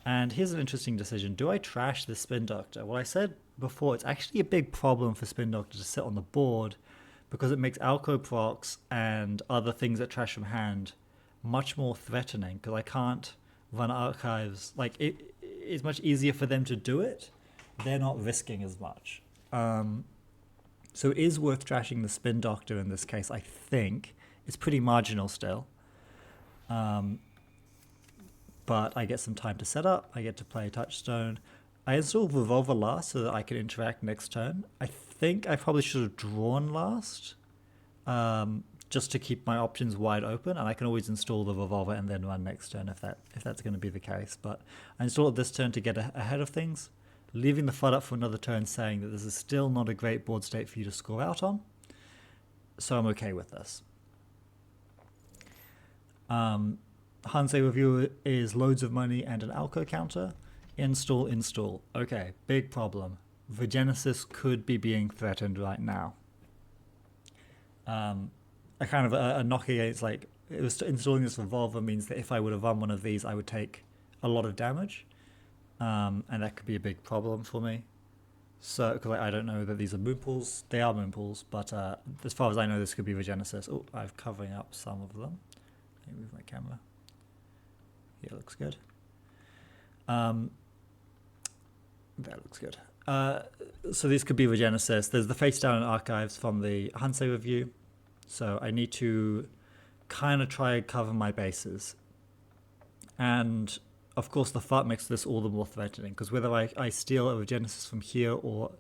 And here's an interesting decision. Do I trash the Spin Doctor? Well, I said before, it's actually a big problem for Spin Doctor to sit on the board because it makes Alco procs and other things that trash from hand much more threatening because I can't run archives. Like, it's much easier for them to do it. They're not risking as much. So it is worth trashing the Spin Doctor in this case, I think. It's pretty marginal still. But I get some time to set up. I get to play Touchstone. I install Revolver last so that I can interact next turn. I think I probably should have drawn last, just to keep my options wide open, and I can always install the Revolver and then run next turn if that's going to be the case. But I install it this turn to get ahead of things, leaving the FUT up for another turn, saying that this is still not a great board state for you to score out on. So I'm okay with this. Hansei Review is loads of money and an Alco counter. Install. Okay, big problem. Virgenesis could be being threatened right now. A kind of a knock against, like, it was installing this Revolver means that if I would have run one of these, I would take a lot of damage. And that could be a big problem for me. So, because I don't know that these are moon pools. They are moon pools, but as far as I know, this could be Virgenesis. Oh, I'm covering up some of them. Let me move my camera. Yeah, looks good. That looks good. So these could be Regenesis. There's the face down in archives from the Hansei review. So I need to kind of try and cover my bases. And of course the FUT makes this all the more threatening because whether I steal a Regenesis from here or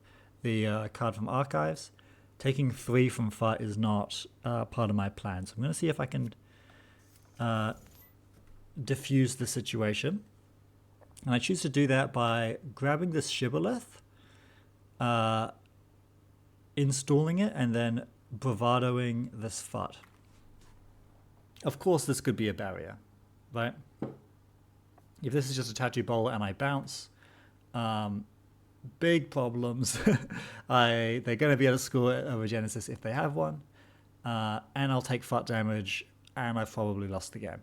the card from archives, taking 3 from FUT is not part of my plan. So I'm going to see if I can diffuse the situation. And I choose to do that by grabbing this Shibboleth installing it and then bravadoing this FUT. Of course, this could be a barrier, right? If this is just a tattoo bowler and I bounce, big problems. They're going to be able to score a Regenesis if they have one, and I'll take FUT damage, and I've probably lost the game.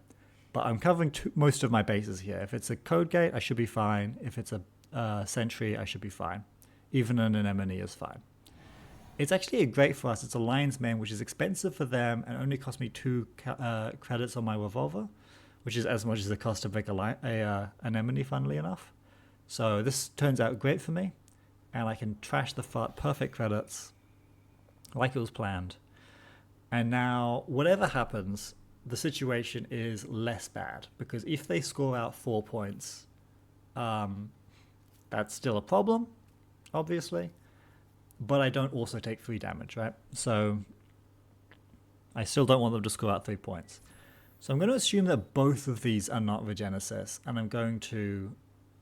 But I'm covering most of my bases here. If it's a code gate, I should be fine. If it's a sentry, I should be fine. Even an anemone is fine. It's actually great for us. It's a lion's mane, which is expensive for them and only cost me 2 credits on my revolver, which is as much as the cost of like a anemone, funnily enough. So this turns out great for me, and I can trash the FUT, perfect credits, like it was planned. And now, whatever happens, the situation is less bad, because if they score out 4 points, that's still a problem, obviously. But I don't also take 3 damage, right? So I still don't want them to score out 3 points. So I'm going to assume that both of these are not Regenesis, and I'm going to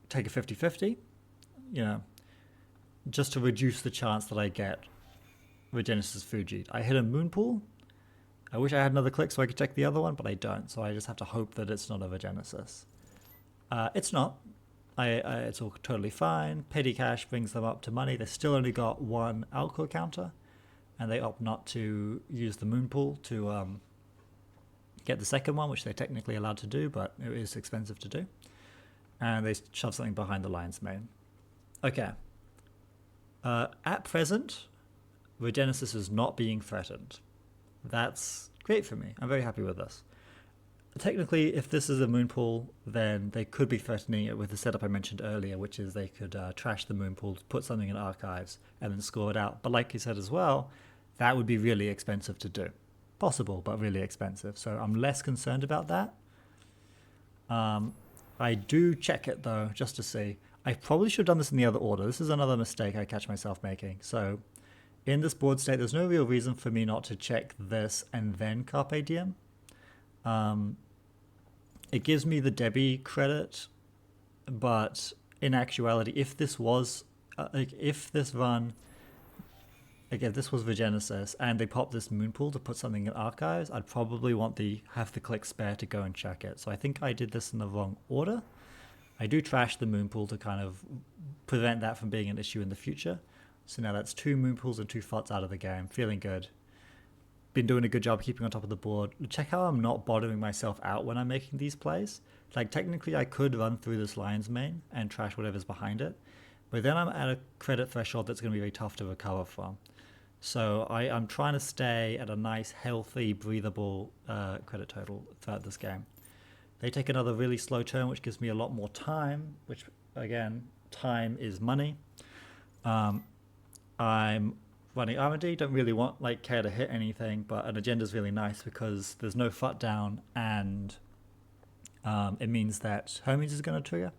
take a 50-50, just to reduce the chance that I get Regenesis Fuji. I hit a Moonpool. I wish I had another click so I could check the other one, but I don't, so I just have to hope that it's not a Regenesis. It's not. It's all totally fine. Petty cash brings them up to money. They still only got 1 alcohol counter, and they opt not to use the Moonpool to get the second one, which they're technically allowed to do, but it is expensive to do. And they shove something behind the lion's mane. Okay. At present, Regenesis is not being threatened. That's great for me. I'm very happy with this. Technically, if this is a Moonpool, then they could be threatening it with the setup I mentioned earlier, which is they could trash the Moonpool, put something in archives, and then score it out. But like you said as well, that would be really expensive to do. Possible, but really expensive. So I'm less concerned about that. I do check it, though, just to see. I probably should have done this in the other order. This is another mistake I catch myself making. So in this board state, there's no real reason for me not to check this and then Carpe Diem. It gives me the Debbie credit, but in actuality, if this was, if this run, again, this was Regenesis, and they popped this Moonpool to put something in archives, I'd probably have the click spare to go and check it. So I think I did this in the wrong order. I do trash the Moonpool to kind of prevent that from being an issue in the future. So now that's 2 Moonpools and 2 FUTs out of the game. Feeling good. Been doing a good job keeping on top of the board. Check how I'm not bothering myself out when I'm making these plays. Like, technically I could run through this lion's mane and trash whatever's behind it, but then I'm at a credit threshold that's going to be very tough to recover from. So I'm trying to stay at a nice, healthy, breathable credit total throughout this game. They take another really slow turn, which gives me a lot more time, which, again, time is money. I'm running R&D, don't really care to hit anything, but an agenda is really nice because there's no FUT down, and it means that Hermes is going to trigger.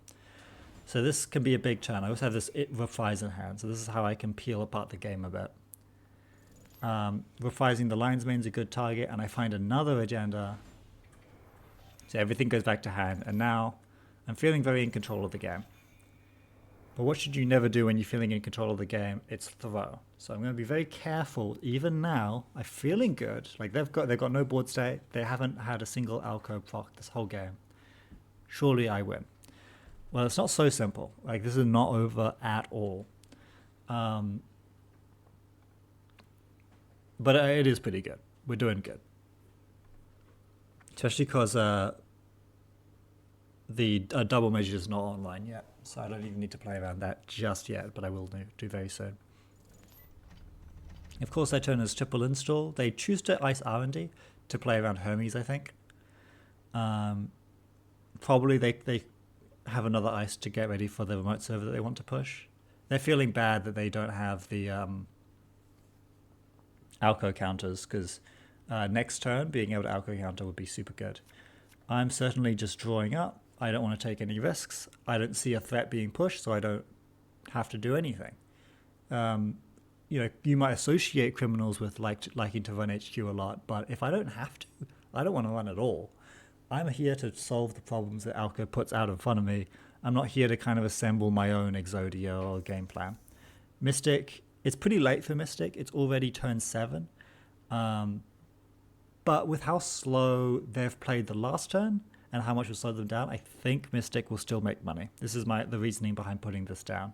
So this can be a big turn. I also have this Reprise in hand, so this is how I can peel apart the game a bit. Reprising the lion's mane is a good target, and I find another agenda. So everything goes back to hand, and now I'm feeling very in control of the game. But what should you never do when you're feeling in control of the game? It's throw. So I'm going to be very careful. Even now, I'm feeling good. Like they've got no board state. They haven't had a single alco proc this whole game. Surely I win. Well, it's not so simple. Like, this is not over at all. But it is pretty good. We're doing good. Especially because the double measure is not online yet. So I don't even need to play around that just yet, but I will do very soon. Of course, their turn is triple install. They choose to ice R&D to play around Hermes, I think. Probably they have another ice to get ready for the remote server that they want to push. They're feeling bad that they don't have the alco counters, because next turn being able to alco counter would be super good. I'm certainly just drawing up. I don't want to take any risks. I don't see a threat being pushed, so I don't have to do anything. You might associate criminals with liking to run HQ a lot, but if I don't have to, I don't want to run at all. I'm here to solve the problems that Alco puts out in front of me. I'm not here to kind of assemble my own Exodia or game plan. Mystic, it's pretty late for Mystic. It's already turn 7. But with how slow they've played the last turn and how much will slow them down, I think Mystic will still make money. This is the reasoning behind putting this down.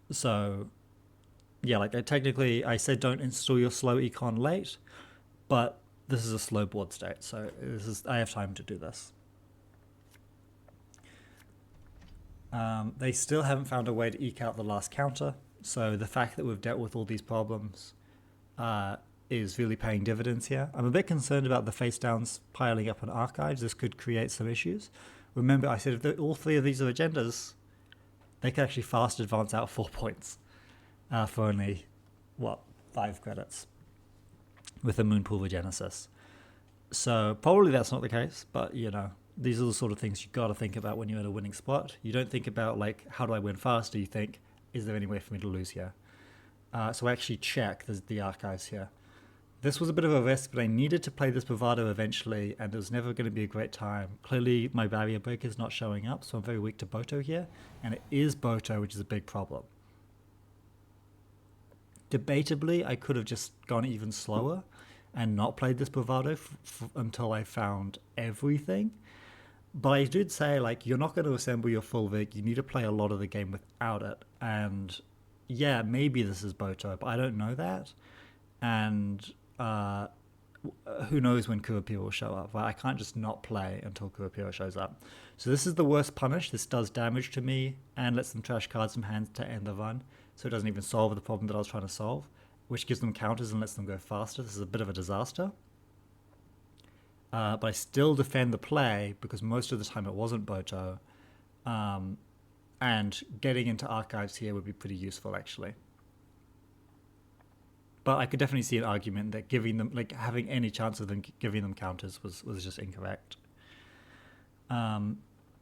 So yeah, like technically I said don't install your slow econ late, but this is a slow board state, so I have time to do this. They still haven't found a way to eke out the last counter, so the fact that we've dealt with all these problems is really paying dividends here. I'm a bit concerned about the face downs piling up on archives. This could create some issues. Remember, I said if all 3 of these are agendas, they can actually fast advance out 4 points for only, 5 credits with a Moonpool Regenesis. So probably that's not the case, but these are the sort of things you got to think about when you're in a winning spot. You don't think about like, how do I win faster? You think, is there any way for me to lose here? So I actually check the archives here. This was a bit of a risk, but I needed to play this Bravado eventually, and it was never going to be a great time. Clearly, my barrier break is not showing up, so I'm very weak to Boto here, and it is Boto, which is a big problem. Debatably, I could have just gone even slower and not played this Bravado until I found everything. But I did say, like, you're not going to assemble your full Vig. You need to play a lot of the game without it. And yeah, maybe this is Boto, but I don't know that. And who knows when Kurapira will show up. Right? I can't just not play until Kurapira shows up. So this is the worst punish. This does damage to me and lets them trash cards from hand to end the run. So it doesn't even solve the problem that I was trying to solve, which gives them counters and lets them go faster. This is a bit of a disaster. But I still defend the play because most of the time it wasn't Boto. And getting into archives here would be pretty useful, actually. But I could definitely see an argument that giving them, like, having any chance of them giving them counters was just incorrect. I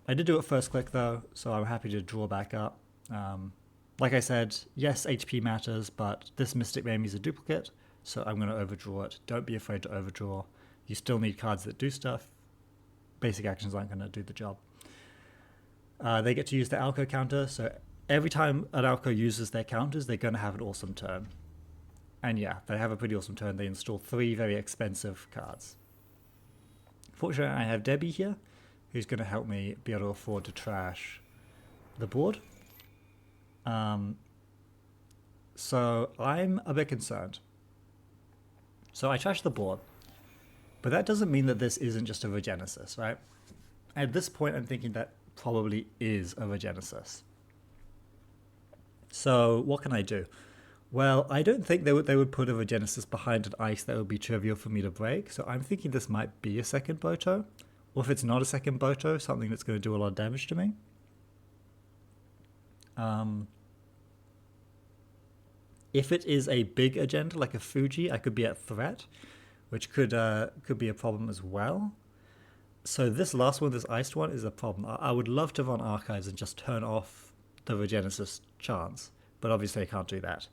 did do it first click, though, so I'm happy to draw back up. Like I said, yes, HP matters, but this Mystic Mamie is a duplicate, so I'm going to overdraw it. Don't be afraid to overdraw. You still need cards that do stuff. Basic actions aren't going to do the job. They get to use the Alco counter, so every time an Alco uses their counters, they're going to have an awesome turn. And yeah, they have a pretty awesome turn. They install 3 very expensive cards. Fortunately, I have Debbie here, who's going to help me be able to afford to trash the board. So I'm a bit concerned. So I trash the board, but that doesn't mean that this isn't just a Regenesis, right? At this point, I'm thinking that probably is a Regenesis. So what can I do? Well, I don't think they would put a Regenesis behind an ice that would be trivial for me to break, so I'm thinking this might be a second Boto, or if it's not a second Boto, something that's going to do a lot of damage to me. If it is a big agenda like a Fuji, I could be at threat, which could be a problem as well. So this last one, this iced one, is a problem. I would love to run archives and just turn off the Regenesis chance, but obviously I can't do that.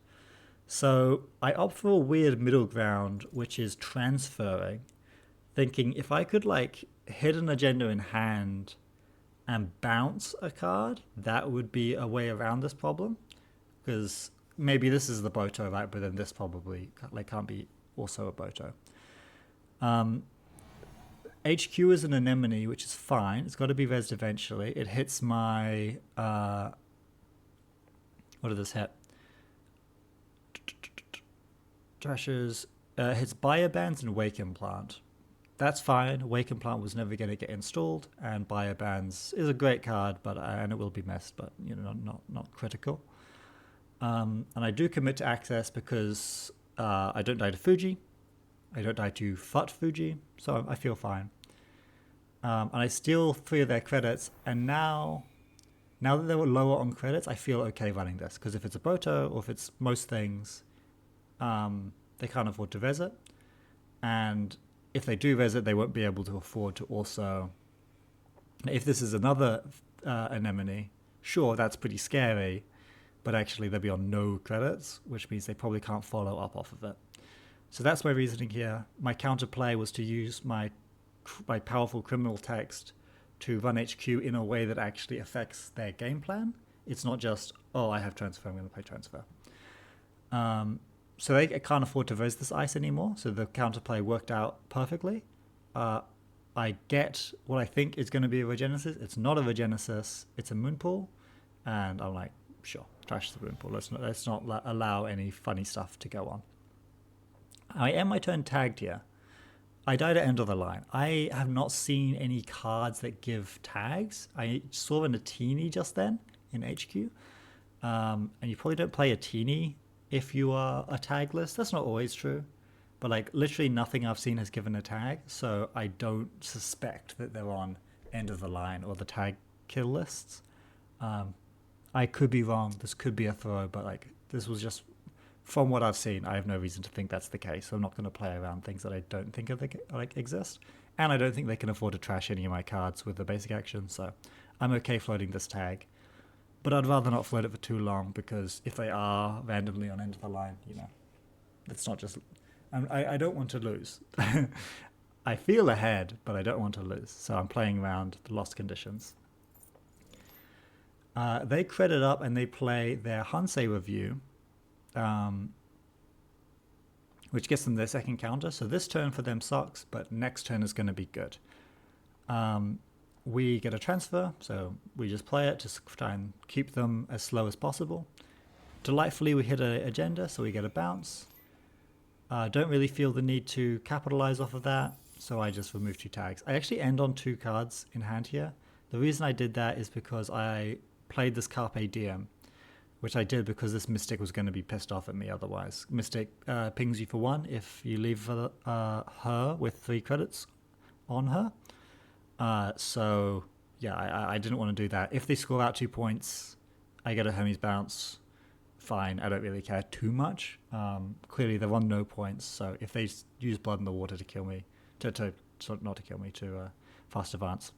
So I opt for a weird middle ground, which is transferring, thinking if I could like hit an agenda in hand and bounce a card, that would be a way around this problem, because maybe this is the Boto, right? But then this probably can't be also a Boto. HQ is an anemone, which is fine. It's got to be rezzed eventually. It hits my what did this hit? Trashes hits Biobands and Wake Implant. That's fine. Wake Implant was never going to get installed, and Biobands is a great card, but and it will be missed, but not critical. And I do commit to access because I don't die to Fuji. I don't die to Fut Fuji, so I feel fine. And I steal 3 of their credits, and now that they were lower on credits, I feel okay running this, because if it's a Boto, or if it's most things, they can't afford to res it. And if they do res it, they won't be able to afford to also... If this is another anemone, sure, that's pretty scary, but actually they'll be on no credits, which means they probably can't follow up off of it. So that's my reasoning here. My counterplay was to use my powerful criminal text to run HQ in a way that actually affects their game plan It's not just, oh, I have transfer, I'm going to play transfer. So they can't afford to raise this ice anymore, so the counterplay worked out perfectly. I get what I think is going to be a Regenesis. It's not a Regenesis, it's a Moonpool. And I'm like, sure, trash the Moonpool. Let's not allow any funny stuff to go on. I end my turn tagged here. I died at end of the line. I have not seen any cards that give tags. I saw a Natini just then in HQ. And you probably don't play a Teeny if you are a tag list. That's not always true. But like literally nothing I've seen has given a tag. So I don't suspect that they're on end of the line or the tag kill lists. I could be wrong. This could be a throw, but like this was just from what I've seen. I have no reason to think that's the case. So I'm not going to play around things that I don't think exist, and I don't think they can afford to trash any of my cards with the basic action. So I'm okay floating this tag, but I'd rather not float it for too long because if they are randomly on end of the line, it's not just. I don't want to lose. I feel ahead, but I don't want to lose. So I'm playing around the lost conditions. They credit up and they play their Hansei Review, which gets them their second counter. So this turn for them sucks, but next turn is going to be good. We get a transfer, so we just play it to try and keep them as slow as possible. Delightfully, we hit an agenda, so we get a bounce. Don't really feel the need to capitalize off of that, so I just remove 2 tags. I actually end on 2 cards in hand here. The reason I did that is because I played this Carpe Diem, which I did because this Mystic was going to be pissed off at me otherwise. Mystic pings you for 1 if you leave her with 3 credits on her. So yeah, I didn't want to do that. If they score out 2 points, I get a Hermes bounce. Fine, I don't really care too much. Clearly they're on no points, so if they use Blood in the Water to kill me, to fast advance,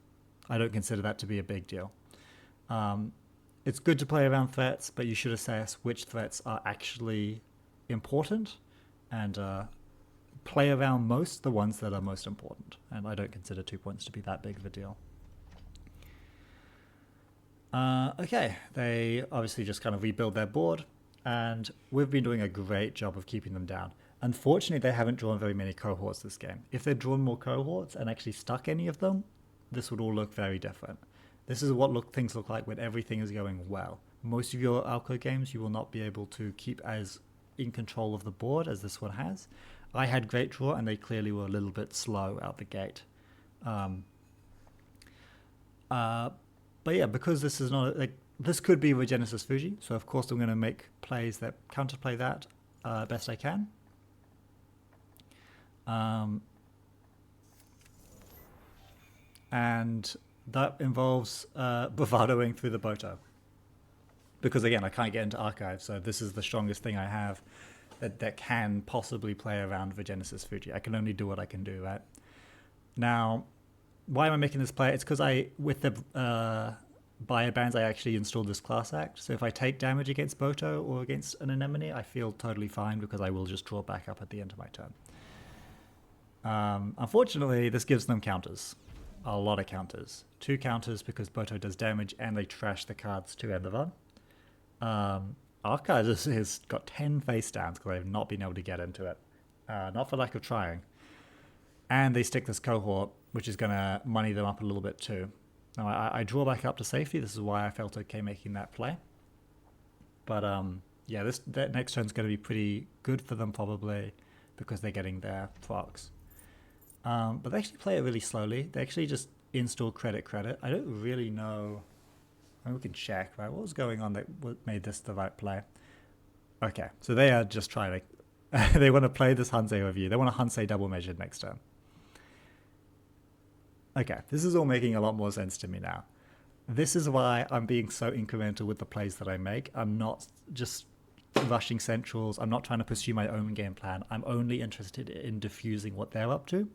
I don't consider that to be a big deal. It's good to play around threats, but you should assess which threats are actually important and play around the ones that are most important. And I don't consider 2 points to be that big of a deal. Okay, they obviously just kind of rebuild their board, and we've been doing a great job of keeping them down. Unfortunately, they haven't drawn very many cohorts this game. If they'd drawn more cohorts and actually stuck any of them, this would all look very different. This is what things look like when everything is going well. Most of your Alco games, you will not be able to keep as in control of the board as this one has. I had great draw, and they clearly were a little bit slow out the gate. But yeah, because this is not this could be Regenesis Fuji, so of course I'm going to make plays that counterplay that best I can. And that involves bravadoing through the Boto. Because again, I can't get into Archive, so this is the strongest thing I have that can possibly play around Regenesis Fuji. I can only do what I can do, right? Now, why am I making this play? It's because with the bio bans, I actually installed this class act. So if I take damage against Boto or against an Anemone, I feel totally fine because I will just draw back up at the end of my turn. Unfortunately, this gives them counters. A lot of counters. 2 counters because Boto does damage and they trash the cards to end the run. Archive has got 10 face downs because I've not been able to get into it. Not for lack of trying. And they stick this cohort, which is going to money them up a little bit too. Now, I draw back up to safety. This is why I felt okay making that play. But yeah, that next turn's going to be pretty good for them probably because they're getting their procs. But they actually play it really slowly. They actually just install credit. I don't really know. I mean, we can check, right? What was going on that made this the right play? Okay, so they are just trying to... they want to play this Hansei Review. They want a Hansei double measured next turn. Okay, this is all making a lot more sense to me now. This is why I'm being so incremental with the plays that I make. I'm not just rushing centrals. I'm not trying to pursue my own game plan. I'm only interested in diffusing what they're up to.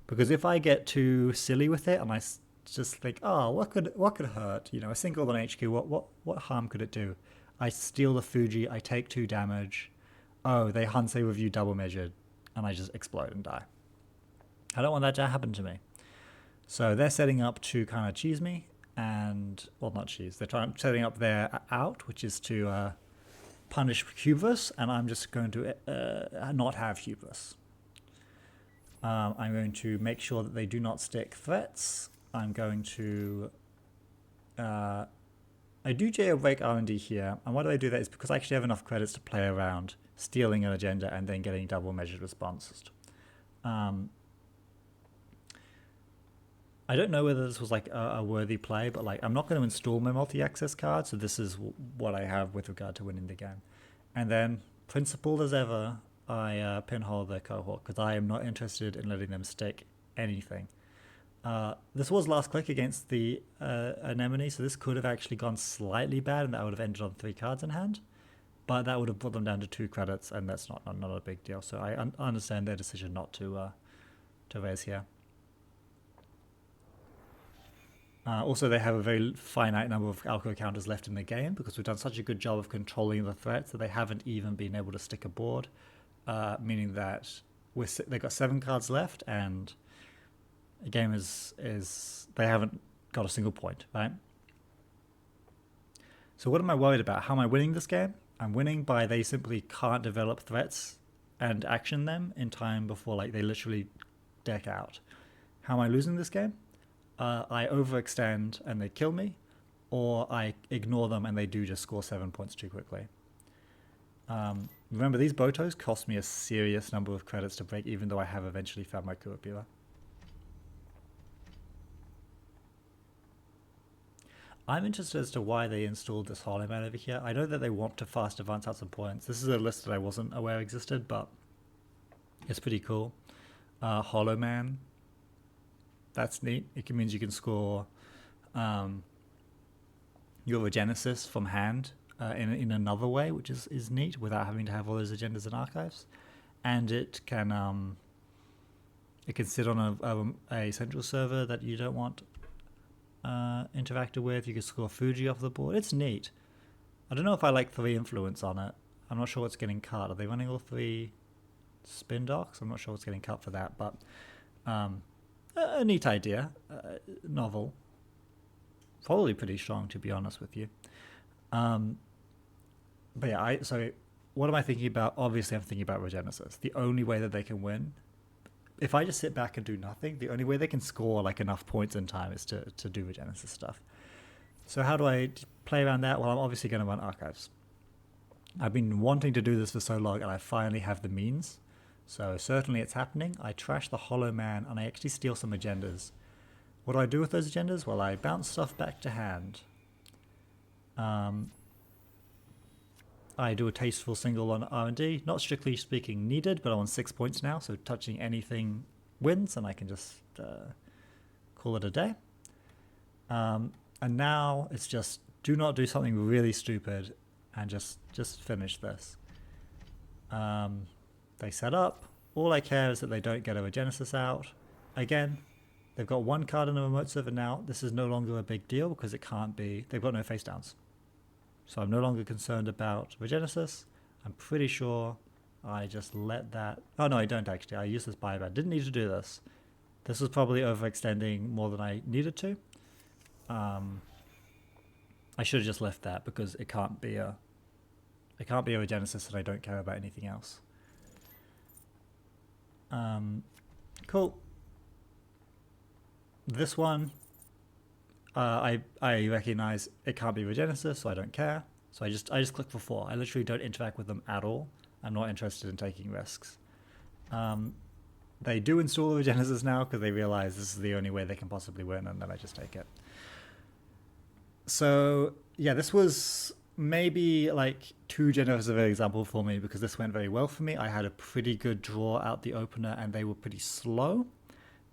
Because if I get too silly with it and I just think, oh, what could hurt? A single on HQ, what harm could it do? I steal the Fuji, I take 2 damage. Oh, they Hansei Review double measured, and I just explode and die. I don't want that to happen to me. So they're setting up to kind of cheese me, and, well, not choose. They're setting up their out, which is to punish hubris, and I'm just going to not have hubris. I'm going to make sure that they do not stick threats. I'm going to... I do jailbreak R&D here, and why do I do that is because I actually have enough credits to play around stealing an agenda and then getting double measured responses. I don't know whether this was like a worthy play, but like I'm not going to install my multi-access card, so this is what I have with regard to winning the game. And then, principled as ever, I pinhole the cohort because I am not interested in letting them stick anything. This was last click against the anemone, so this could have actually gone slightly bad, and that would have ended on 3 cards in hand. But that would have brought them down to 2 credits, and that's not a big deal. So I understand their decision not to raise here. Also, they have a very finite number of alco counters left in the game because we've done such a good job of controlling the threats that they haven't even been able to stick a board, meaning that they've got 7 cards left, and the game is they haven't got a single point, right? So what am I worried about? How am I winning this game? I'm winning by they simply can't develop threats and action them in time before like they literally deck out. How am I losing this game? I overextend and they kill me, or I ignore them and they do just score 7 points too quickly. Remember, these Botos cost me a serious number of credits to break, even though I have eventually found my Kurapira. I'm interested as to why they installed this Hollow Man over here. I know that they want to fast advance out some points. This is a list that I wasn't aware existed, but it's pretty cool. Hollow Man. That's neat. It means you can score your Regenesis from hand in another way, which is neat, without having to have all those agendas and archives. And it can sit on a central server that you don't want interacted with. You can score Fuji off the board. It's neat. I don't know if I like 3 influence on it. I'm not sure what's getting cut. Are they running all 3 spin docks? I'm not sure what's getting cut for that, but a neat idea, novel, probably pretty strong to be honest with you. But yeah, so what am I thinking about? Obviously I'm thinking about Regenesis. The only way that they can win, if I just sit back and do nothing, the only way they can score like enough points in time is to do Regenesis stuff. So how do I play around that? Well, I'm obviously going to run archives. I've been wanting to do this for so long, and I finally have the means. So certainly it's happening. I trash the Hollow Man, and I actually steal some agendas. What do I do with those agendas? Well, I bounce stuff back to hand. I do a tasteful single on R&D. Not strictly speaking needed, but I'm on 6 points now, so touching anything wins, and I can just call it a day. And now it's just do not do something really stupid and just finish this. They set up. All I care is that they don't get a Regenesis out. Again, they've got 1 card in the remote server now. This is no longer a big deal because it can't be. They've got no face downs. So I'm no longer concerned about Regenesis. I'm pretty sure I just let that... Oh, no, I don't actually. I used this buyback. Didn't need to do this. This was probably overextending more than I needed to. I should have just left that because it can't be a Regenesis and I don't care about anything else. Cool. This one, I recognize it can't be Regenesis, so I don't care. So I just click for 4. I literally don't interact with them at all. I'm not interested in taking risks. They do install the Regenesis now because they realize this is the only way they can possibly win, and then I just take it. So yeah, this was maybe like too generous of an example for me because this went very well for me. I had a pretty good draw out the opener and they were pretty slow.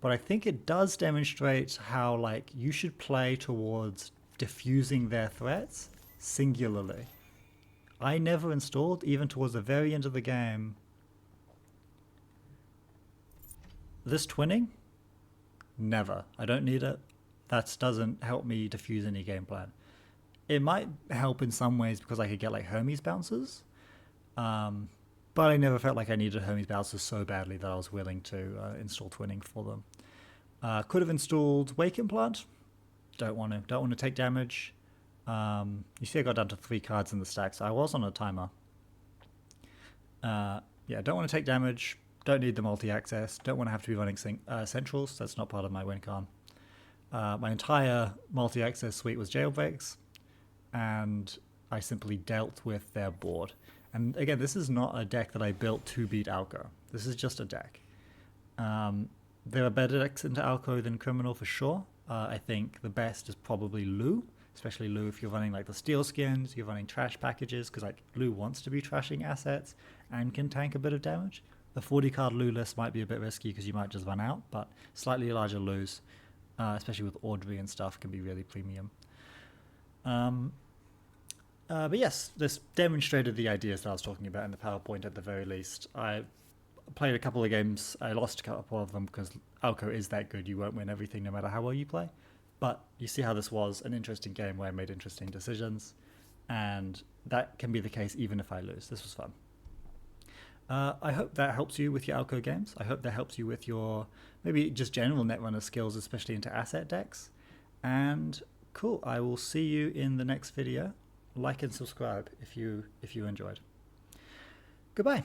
But I think it does demonstrate how like you should play towards diffusing their threats singularly. I never installed, even towards the very end of the game, this twinning. Never. I don't need it. That doesn't help me diffuse any game plan. It might help in some ways because I could get like Hermes bounces. But I never felt like I needed Hermes bounces so badly that I was willing to install twinning for them. Could have installed Wake Implant. don't want to take damage. You see I got down to 3 cards in the stack, so I was on a timer. Yeah, don't want to take damage, don't need the multi-access, don't want to have to be running centrals, that's not part of my win con. My entire multi-access suite was jailbreaks, and I simply dealt with their board. And again, this is not a deck that I built to beat Alco. This is just a deck. There are better decks into Alco than Criminal for sure. I think the best is probably Lou, especially Lou if you're running like the steel skins, you're running trash packages, because like Lou wants to be trashing assets and can tank a bit of damage. The 40 card Lou list might be a bit risky because you might just run out, but slightly larger Lou's, especially with Audrey and stuff, can be really premium. But yes, this demonstrated the ideas that I was talking about in the PowerPoint at the very least. I played a couple of games, I lost a couple of them because Alco is that good, you won't win everything no matter how well you play. But you see how this was an interesting game where I made interesting decisions, and that can be the case even if I lose. This was fun. I hope that helps you with your Alco games. I hope that helps you with your maybe just general netrunner skills, especially into asset decks. And cool, I will see you in the next video. Like and subscribe if you enjoyed. Goodbye.